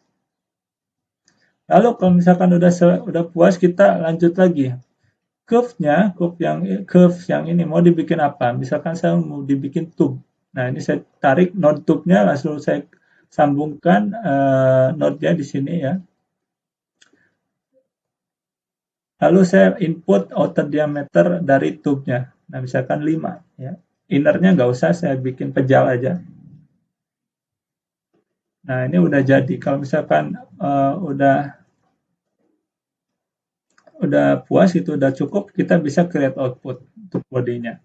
Lalu kalau misalkan udah puas, kita lanjut lagi. Curve yang ini mau dibikin apa? Misalkan saya mau dibikin tube. Nah, ini saya tarik node tube-nya, langsung saya sambungkan node-nya di sini ya. Lalu saya input outer diameter dari tube-nya. Nah, misalkan 5 ya. Inner-nya nggak usah, saya bikin pejal aja. Nah, ini udah jadi. Kalau misalkan udah puas, itu udah cukup, kita bisa create output untuk bodinya.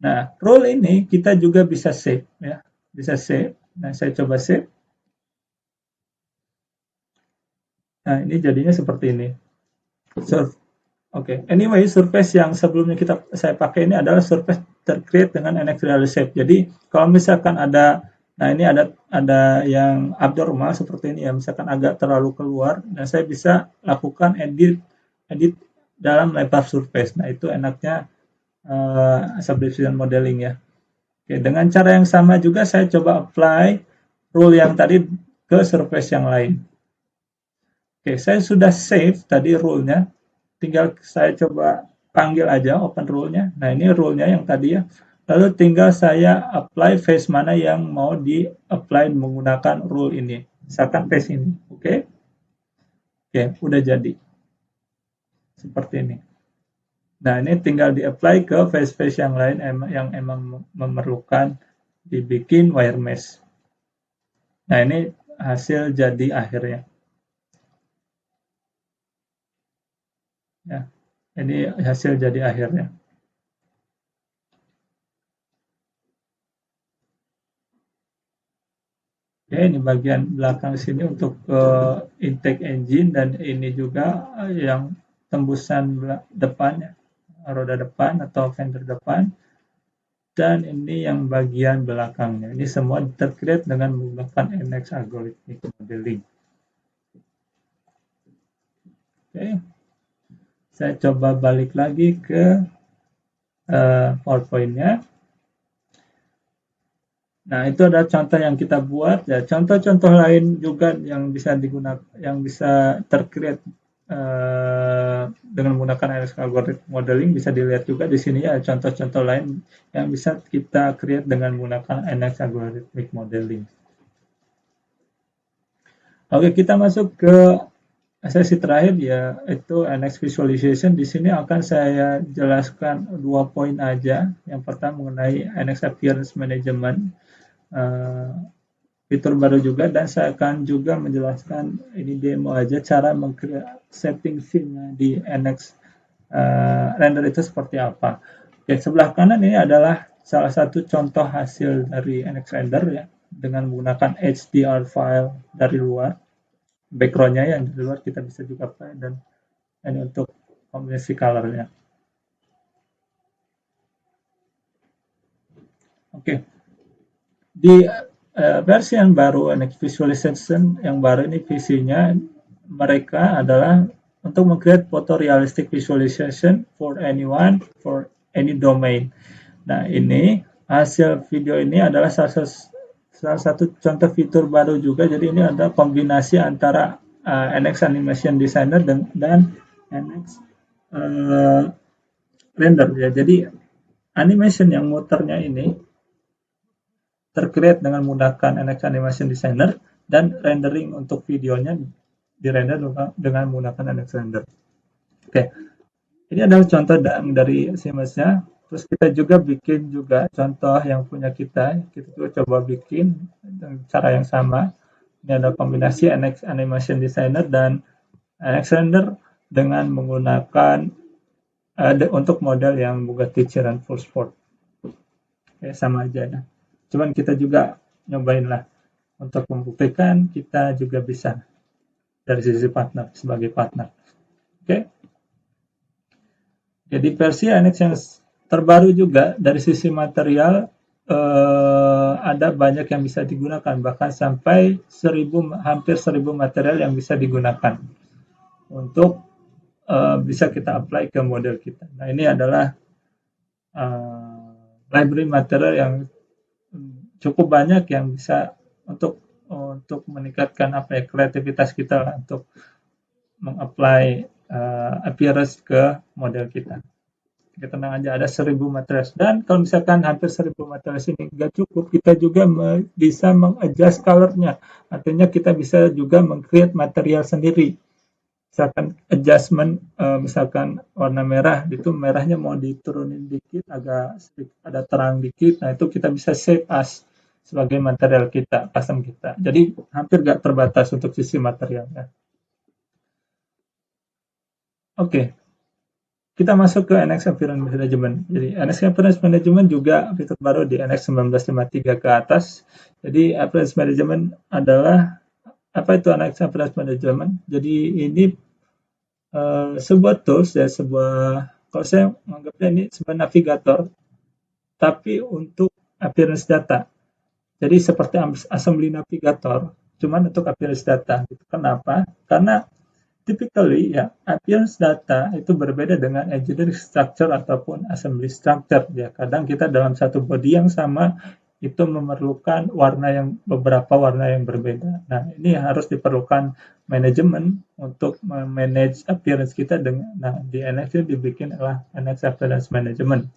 Nah, rule ini kita juga bisa save ya. Bisa save. Nah, saya coba save. Nah, ini jadinya seperti ini. Oke. Anyway, surface yang sebelumnya saya pakai ini adalah surface tercreate dengan NX Real Shape. Jadi, kalau misalkan nah ini ada yang abnormal seperti ini ya, misalkan agak terlalu keluar, nah saya bisa lakukan edit dalam lebar surface. Nah, itu enaknya subdivision modeling ya. Oke, dengan cara yang sama juga saya coba apply rule yang tadi ke surface yang lain. Oke, saya sudah save tadi rule-nya. Tinggal saya coba panggil aja open rule-nya. Nah, ini rule-nya yang tadi ya. Lalu tinggal saya apply face mana yang mau di-apply menggunakan rule ini. Misalkan face ini. Oke. Oke, udah jadi. Seperti ini. Nah, ini tinggal di-apply ke face-face yang lain yang emang memerlukan dibikin wire mesh. Nah, ini hasil jadi akhirnya. Ya, ini hasil jadi akhirnya. Oke, ini bagian belakang sini untuk intake engine dan ini juga yang tembusan depannya, roda depan atau fender depan. Dan ini yang bagian belakangnya. Ini semua tercreate dengan menggunakan NX Algorithmic Modeling. Oke. Saya coba balik lagi ke PowerPoint-nya. Nah, itu adalah contoh yang kita buat. Ya, contoh-contoh lain juga yang bisa digunakan, yang bisa tercreate dengan menggunakan NX Algorithmic Modeling bisa dilihat juga di sini ya, contoh-contoh lain yang bisa kita create dengan menggunakan NX Algorithmic Modeling. Oke, kita masuk ke sesi terakhir ya, itu NX Visualization. Di sini akan saya jelaskan 2 poin aja. Yang pertama mengenai NX Appearance Management, fitur baru juga, dan saya akan juga menjelaskan ini demo aja cara setting scene di NX render itu seperti apa. Oke, sebelah kanan ini adalah salah satu contoh hasil dari NX render ya, dengan menggunakan HDR file dari luar. Background-nya yang di luar kita bisa juga apply, dan ini untuk kombinasi color-nya. Oke. Di versi yang baru NX Visualization yang baru ini visinya mereka adalah untuk meng-create photorealistic visualization for anyone, for any domain. Nah, ini hasil video ini adalah salah satu contoh fitur baru juga. Jadi ini ada kombinasi antara NX Animation Designer dan NX render ya. Jadi animation yang muternya ini tercreate dengan menggunakan NX Animation Designer, dan rendering untuk videonya dirender dengan menggunakan NX Render. Oke, ini adalah contoh dari Siemens-nya. Terus kita juga bikin juga contoh yang punya kita juga coba bikin dengan cara yang sama. Ini ada kombinasi NX Animation Designer dan NX Render dengan menggunakan untuk model yang Bugatti Chiron Full Sport. Oke, sama aja ya. Cuman kita juga nyobain lah. untuk membuktikan kita juga bisa dari sisi partner, sebagai partner. Oke. Jadi versi NX yang terbaru juga dari sisi material ada banyak yang bisa digunakan, bahkan sampai hampir 1000 material yang bisa digunakan untuk bisa kita apply ke model kita. Nah, ini adalah library material yang cukup banyak yang bisa untuk meningkatkan kreativitas kita untuk mengapply appearance ke model kita. Kita tenang aja, ada 1000 materials, dan kalau misalkan hampir 1000 materials ini nggak cukup, kita juga bisa mengadjust colornya, artinya kita bisa juga meng-create material sendiri. Misalkan adjustment, misalkan warna merah, itu merahnya mau diturunin dikit, agak sedikit ada terang dikit, nah itu kita bisa save as sebagai material kita, custom kita. Jadi hampir nggak terbatas untuk sisi materialnya. Oke. Kita masuk ke NX Appearance Management. Jadi NX Appearance Management juga fitur baru di NX 1953 ke atas. Jadi Appearance Management adalah, apa itu NX Appearance Management? Jadi ini sebuah tools ya, kalau saya menganggapnya ini sebuah navigator, tapi untuk appearance data. Jadi seperti assembly navigator, cuman untuk appearance data. Kenapa? Karena typically ya, appearance data itu berbeda dengan engineering structure ataupun assembly structure ya. Kadang kita dalam satu body yang sama itu memerlukan beberapa warna yang berbeda. Nah, ini harus diperlukan manajemen untuk manage appearance kita dengan, nah, di NX ini dibikin adalah NX Appearance Management.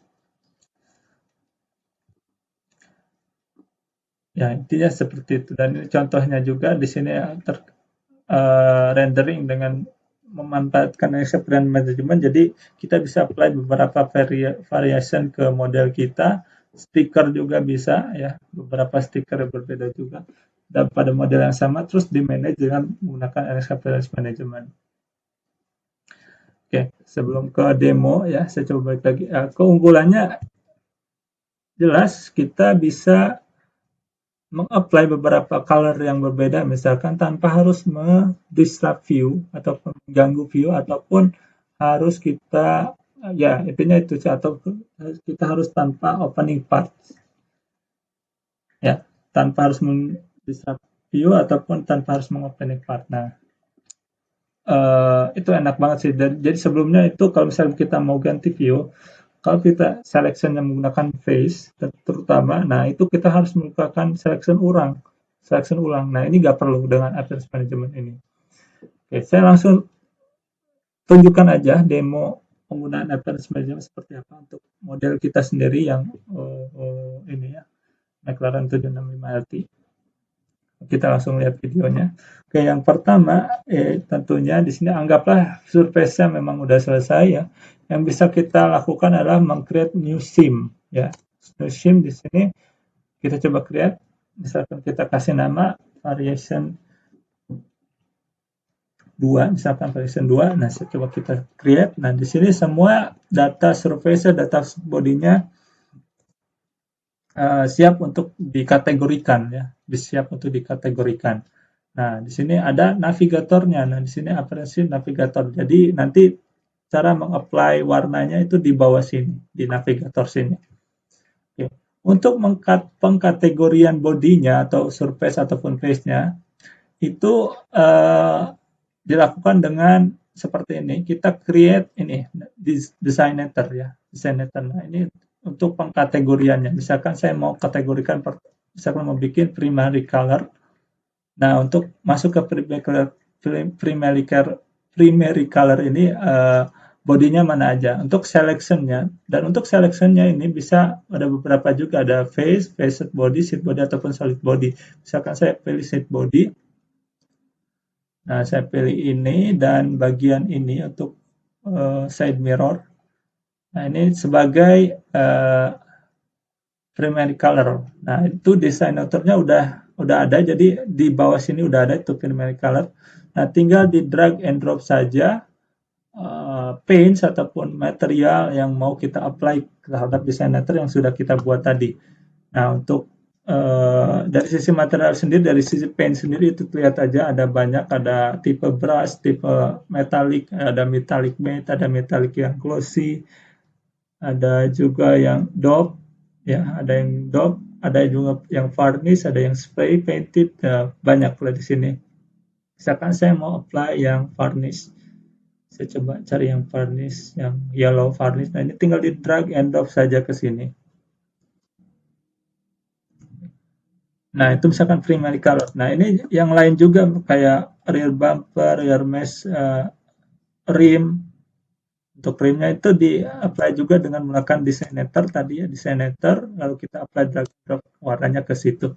Ya, intinya seperti itu. Dan ini contohnya juga di sini rendering dengan memanfaatkan appearance management, jadi kita bisa apply beberapa variation ke model kita, stiker juga bisa ya, beberapa stiker yang berbeda juga dan pada model yang sama, terus di manage dengan menggunakan appearance management. Oke, sebelum ke demo ya, saya coba balik lagi. Keunggulannya jelas kita bisa mengapply beberapa color yang berbeda, misalkan tanpa harus disrupt view ataupun mengganggu view, ataupun harus kita ya intinya itu, atau kita harus tanpa opening part ya, tanpa harus disrupt view ataupun tanpa harus mengopening part. Nah, itu enak banget sih. Jadi sebelumnya itu kalau misalnya kita mau ganti view, kalau kita selection yang menggunakan face terutama, nah itu kita harus melakukan selection ulang. Nah, ini nggak perlu dengan appearance management ini. Oke, saya langsung tunjukkan aja demo penggunaan appearance management seperti apa untuk model kita sendiri yang ini ya, McLaren 765LT. Kita langsung lihat videonya. Oke, yang pertama tentunya di sini anggaplah surface-nya memang udah selesai ya. Yang bisa kita lakukan adalah meng-create new scene ya. New scene di sini kita coba create, misalkan kita kasih nama variation 2, misalkan variation 2. Nah, coba kita create. Nah, di sini semua data surface, data bodinya siap untuk dikategorikan ya, siap untuk dikategorikan. Nah, di sini ada navigatornya. Nah, di sini appearance navigator. Jadi nanti cara mengapply warnanya itu di bawah sini, di navigator sini. Oke. Untuk pengkategorian bodinya atau surface ataupun face-nya itu dilakukan dengan seperti ini. Kita create ini designator ya, designator. Nah, ini untuk pengkategoriannya. Misalkan saya mau kategorikan, misalkan mau bikin primary color. Nah, untuk masuk ke primary color ini bodinya mana aja. Untuk selectionnya, dan untuk selectionnya ini bisa ada beberapa juga, ada face, facet body, seat body ataupun solid body. Misalkan saya pilih seat body. Nah, saya pilih ini dan bagian ini untuk side mirror. Nah, ini sebagai primary color. Nah, itu designatornya udah ada, jadi di bawah sini udah ada itu primary color. Nah, tinggal di drag and drop saja paints ataupun material yang mau kita apply terhadap designator yang sudah kita buat tadi. Nah, untuk dari sisi material sendiri, dari sisi paint sendiri itu lihat aja ada banyak, ada tipe brush, tipe metalik, ada metallic matte, ada metallic yang glossy, ada juga yang dope, ya, ada yang dope, ada juga yang varnish, ada yang spray painted, ya, banyak lah di sini. Misalkan saya mau apply yang varnish, saya coba cari yang varnish, yang yellow varnish. Nah ini tinggal di drag and drop saja ke sini. Nah, itu misalkan primary color. Nah, ini yang lain juga kayak rear bumper, rear mesh, rim. Untuk rimnya itu di-apply juga dengan menggunakan designator tadi ya, designator, lalu kita apply drag drop warnanya ke situ.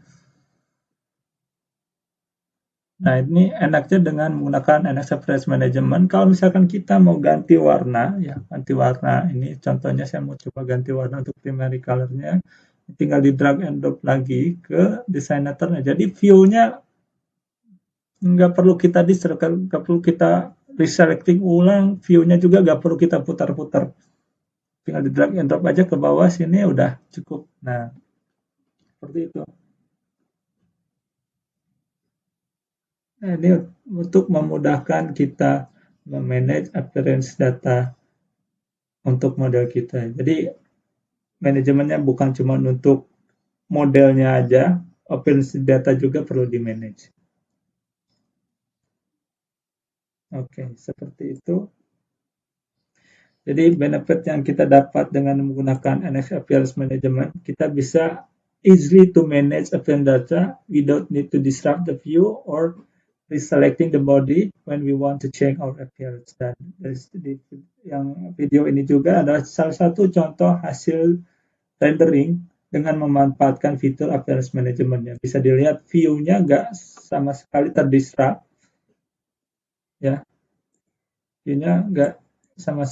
Nah, ini enaknya dengan menggunakan NX Appearance Management. Kalau misalkan kita mau ganti warna, ya ganti warna. Ini contohnya saya mau coba ganti warna untuk primary color-nya. Tinggal di drag and drop lagi ke designator-nya. Jadi view-nya nggak perlu kita nggak perlu kita reselecting ulang, view-nya juga nggak perlu kita putar-putar. Tinggal di drag and drop aja ke bawah sini udah cukup. Nah, seperti itu. Nah, ini untuk memudahkan kita memanage appearance data untuk model kita. Jadi manajemennya bukan cuma untuk modelnya aja, appearance data juga perlu di manage. Oke, seperti itu. Jadi benefit yang kita dapat dengan menggunakan NX Appearance Management, kita bisa easily to manage appearance data without need to disrupt the view or reselecting the body when we want to change our appearance. Dan di yang video ini juga adalah salah satu contoh hasil rendering dengan memanfaatkan fitur appearance management. Ya. Bisa dilihat view-nya nggak sama sekali terdisrupt, ya, view-nya nggak sama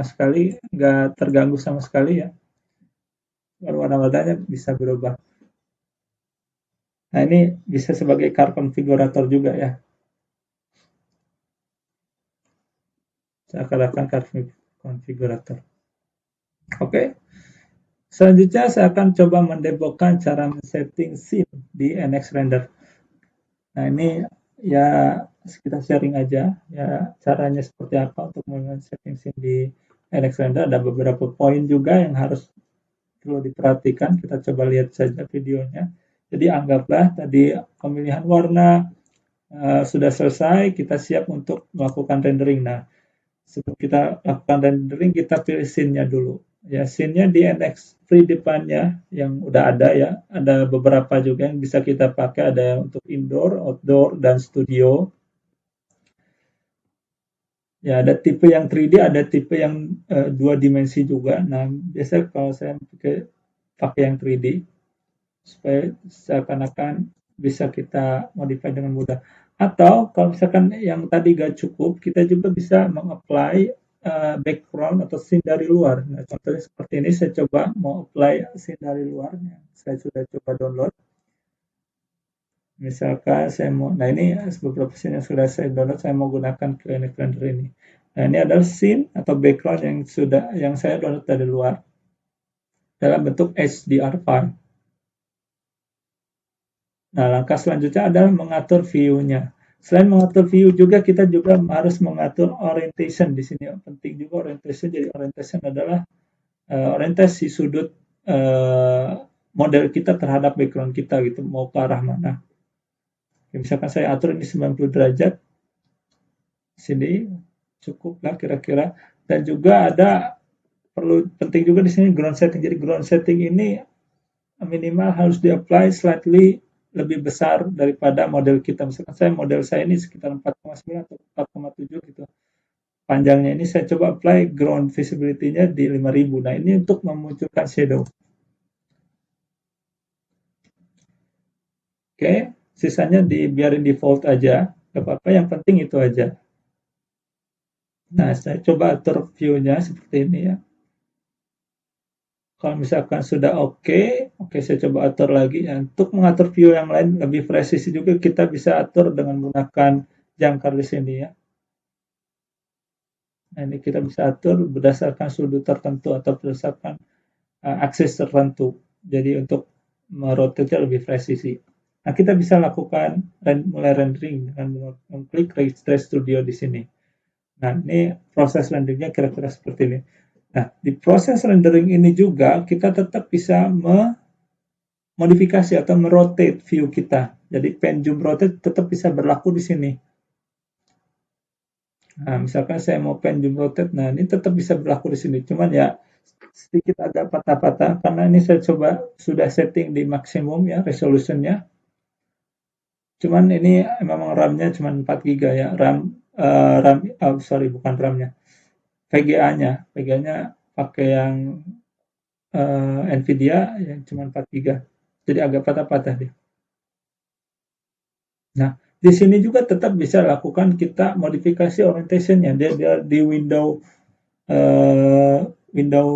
sekali nggak terganggu sama sekali ya. Warna-warnanya bisa berubah. Nah ini bisa sebagai car configurator juga ya. Seakan-akan car configurator. Oke. Selanjutnya saya akan coba mendebokkan cara men-setting scene di NX Render. Nah ini ya kita sharing aja ya caranya seperti apa untuk men-setting scene di NX Render. Ada beberapa poin juga yang harus perlu diperhatikan. Kita coba lihat saja videonya. Jadi anggaplah tadi pemilihan warna sudah selesai, kita siap untuk melakukan rendering. Nah, sebelum kita lakukan rendering, kita pilih scene-nya dulu. Ya, scene-nya di NX Free depannya yang udah ada ya. Ada beberapa juga yang bisa kita pakai. Ada yang untuk indoor, outdoor, dan studio. Ya, ada tipe yang 3D, ada tipe yang 2 dimensi juga. Nah, biasanya kalau saya pakai yang 3D, supaya seakan-akan bisa kita modify dengan mudah. Atau kalau misalkan yang tadi gak cukup, kita juga bisa mengapply background atau scene dari luar. Nah, contohnya seperti ini, saya coba mau apply scene dari luarnya. Saya sudah coba download. Misalkan saya mau, nah ini beberapa scene yang sudah saya download, saya mau gunakan ke Blender ini. Nah, ini adalah scene atau background yang saya download dari luar dalam bentuk HDR file. Nah, langkah selanjutnya adalah mengatur view-nya. Selain mengatur view juga kita juga harus mengatur orientation di sini. Penting juga orientation. Jadi orientation adalah orientasi sudut model kita terhadap background kita gitu, mau ke arah mana. Ya, misalkan saya atur ini 90 derajat. Sini cukup lah kira-kira. Dan juga ada penting juga di sini ground setting. Jadi ground setting ini minimal harus di-apply slightly lebih besar daripada model kita. Misalkan model saya ini sekitar 4,9 atau 4,7 gitu. Panjangnya ini saya coba apply ground visibility-nya di 5000. Nah, ini untuk memunculkan shadow. Oke, sisanya dibiarin default aja. Gak apa-apa, yang penting itu aja. Nah, saya coba atur view-nya seperti ini ya. Kalau misalkan sudah oke, saya coba atur lagi. Ya, untuk mengatur view yang lain lebih presisi juga kita bisa atur dengan menggunakan jangkar di sini ya. Nah, ini kita bisa atur berdasarkan sudut tertentu atau berdasarkan akses tertentu. Jadi untuk merotate lebih presisi. Nah, kita bisa lakukan mulai rendering dengan mengklik Trace Studio di sini. Nah, ini proses renderingnya kira-kira seperti ini. Nah, di proses rendering ini juga kita tetap bisa modifikasi atau merotate view kita. Jadi pen zoom rotate tetap bisa berlaku di sini. Nah, misalkan saya mau pen zoom rotate, nah ini tetap bisa berlaku di sini. Cuman ya sedikit agak patah-patah karena ini saya coba sudah setting di maksimum ya resolutionnya. Cuman ini memang RAM-nya cuma 4 GB ya. Sorry bukan RAM-nya. VGA-nya pakai yang Nvidia yang cuma 4 GB. Jadi agak patah-patah dia. Nah, di sini juga tetap bisa lakukan kita modifikasi orientation-nya. Dia di window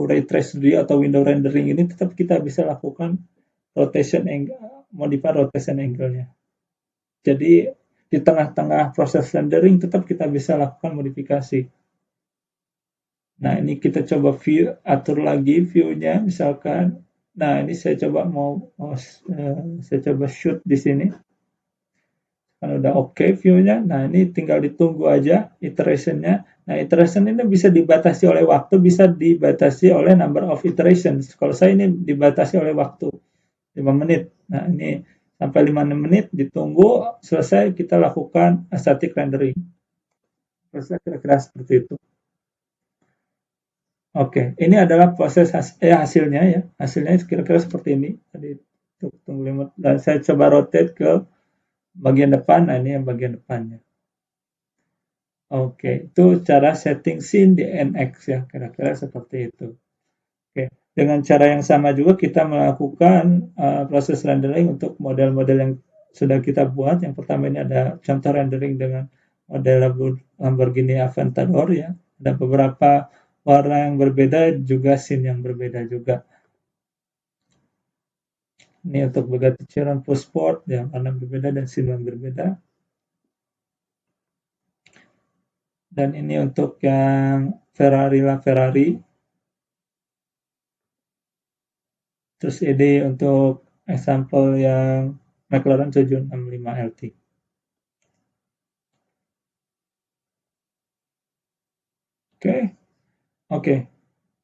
ray trace atau window rendering ini tetap kita bisa lakukan rotation angle, modify rotation angle-nya. Jadi di tengah-tengah proses rendering tetap kita bisa lakukan modifikasi. Nah, ini kita coba atur lagi view-nya misalkan. Nah, ini saya coba saya coba shoot di sini. Kan udah oke view-nya. Nah, ini tinggal ditunggu aja iteration-nya. Nah, iteration ini bisa dibatasi oleh waktu, bisa dibatasi oleh number of iterations. Kalau saya ini dibatasi oleh waktu 5 menit. Nah, ini sampai 5 menit ditunggu, selesai kita lakukan static rendering. Proses kira-kira seperti itu. Oke, ini adalah proses hasilnya ya. Hasilnya kira-kira seperti ini. Tadi tunggu 5 dan saya coba rotate ke bagian depan. Nah, ini yang bagian depannya. Oke, itu cara setting scene di NX ya, kira-kira seperti itu. Oke, dengan cara yang sama juga kita melakukan proses rendering untuk model-model yang sudah kita buat. Yang pertama ini ada contoh rendering dengan model Lamborghini Aventador ya. Ada beberapa warna yang berbeda juga scene yang berbeda juga. Ini untuk Bugatti Chiron Full Sport yang warna berbeda dan scene yang berbeda. Dan ini untuk yang Ferrari LaFerrari. Terus ini untuk example yang McLaren 765 LT. Oke.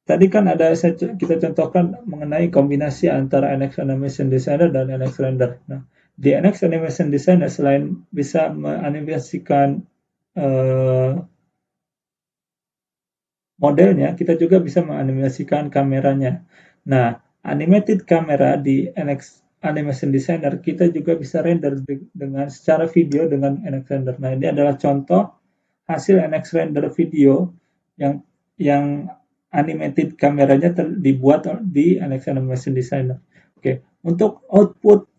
Tadi kan ada kita contohkan mengenai kombinasi antara NX Animation Designer dan NX Render. Nah, di NX Animation Designer selain bisa menganimasikan modelnya, kita juga bisa menganimasikan kameranya. Nah, animated camera di NX Animation Designer kita juga bisa render dengan secara video dengan NX Render. Nah, ini adalah contoh hasil NX Render video yang animated kameranya dibuat di NX Animation Designer. Oke, untuk output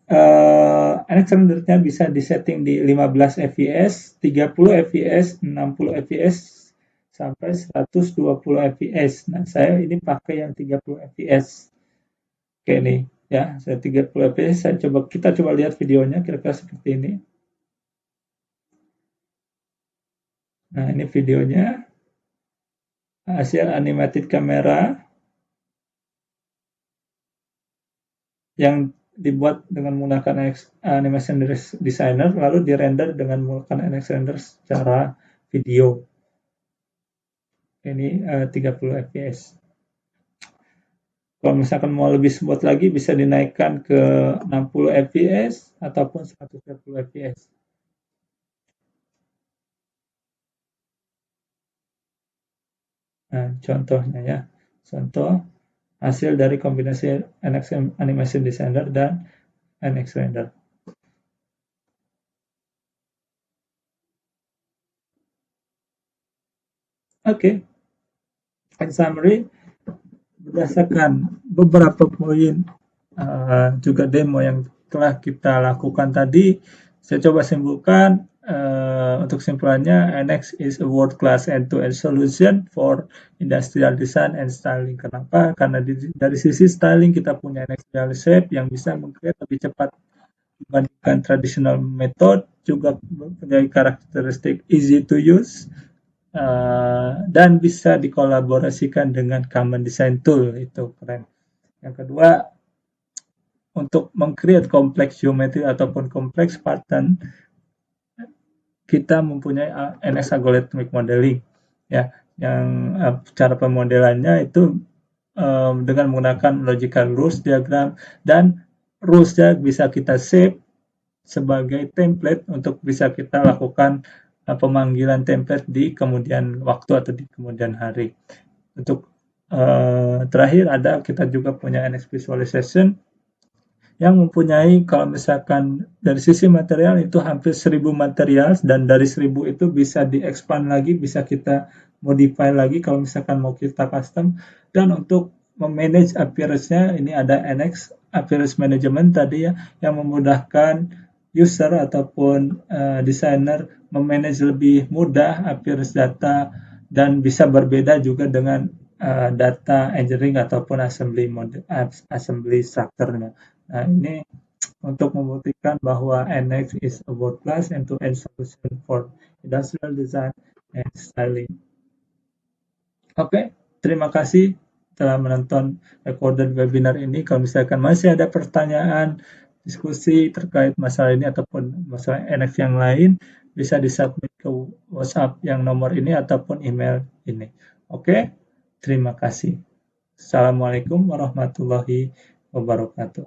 NX Render-nya bisa disetting di 15 fps, 30 fps, 60 fps, sampai 120 fps. Nah, saya ini pakai yang 30 fps. Oke nih, ya, saya 30 fps. Kita coba lihat videonya kira-kira seperti ini. Nah, ini videonya. Hasil animated kamera yang dibuat dengan menggunakan Animation Designer lalu dirender dengan menggunakan NX Render secara video. Ini 30 fps. Kalau misalkan mau lebih smooth lagi bisa dinaikkan ke 60 fps ataupun 120 fps. Nah, contohnya ya. Contoh hasil dari kombinasi NX Animation Designer dan NX Render. Oke. In summary, berdasarkan beberapa poin juga demo yang telah kita lakukan tadi, saya coba simpulkan untuk simpulannya NX is a world-class end-to-end solution for industrial design and styling. Kenapa? Karena dari sisi styling kita punya NX Real Shape yang bisa mengcreate lebih cepat dibandingkan traditional method, juga mempunyai karakteristik easy to use, dan bisa dikolaborasikan dengan Common Design Tool. Itu keren. Yang kedua, untuk meng-create kompleks geometri ataupun kompleks pattern, kita mempunyai NX algorithmic modeling, ya, yang cara pemodelannya itu dengan menggunakan logical rules diagram, dan rules-nya bisa kita save sebagai template untuk bisa kita lakukan pemanggilan template di kemudian waktu atau di kemudian hari. Untuk terakhir kita juga punya NX Visualization yang mempunyai, kalau misalkan dari sisi material itu hampir 1000 material, dan dari 1000 itu bisa di-expand lagi, bisa kita modify lagi kalau misalkan mau kita custom. Dan untuk memanage appearance-nya, ini ada NX Appearance Management tadi ya, yang memudahkan user ataupun desainer memanage lebih mudah appearance data, dan bisa berbeda juga dengan data engineering ataupun assembly structure-nya. Nah, ini untuk membuktikan bahwa NX is a world-class end-to-end solution for industrial design and styling. Oke, terima kasih telah menonton recorded webinar ini. Kalau misalkan masih ada pertanyaan, diskusi terkait masalah ini ataupun masalah NX yang lain, bisa disubmit ke WhatsApp yang nomor ini ataupun email ini. Oke, terima kasih. Assalamualaikum warahmatullahi wabarakatuh.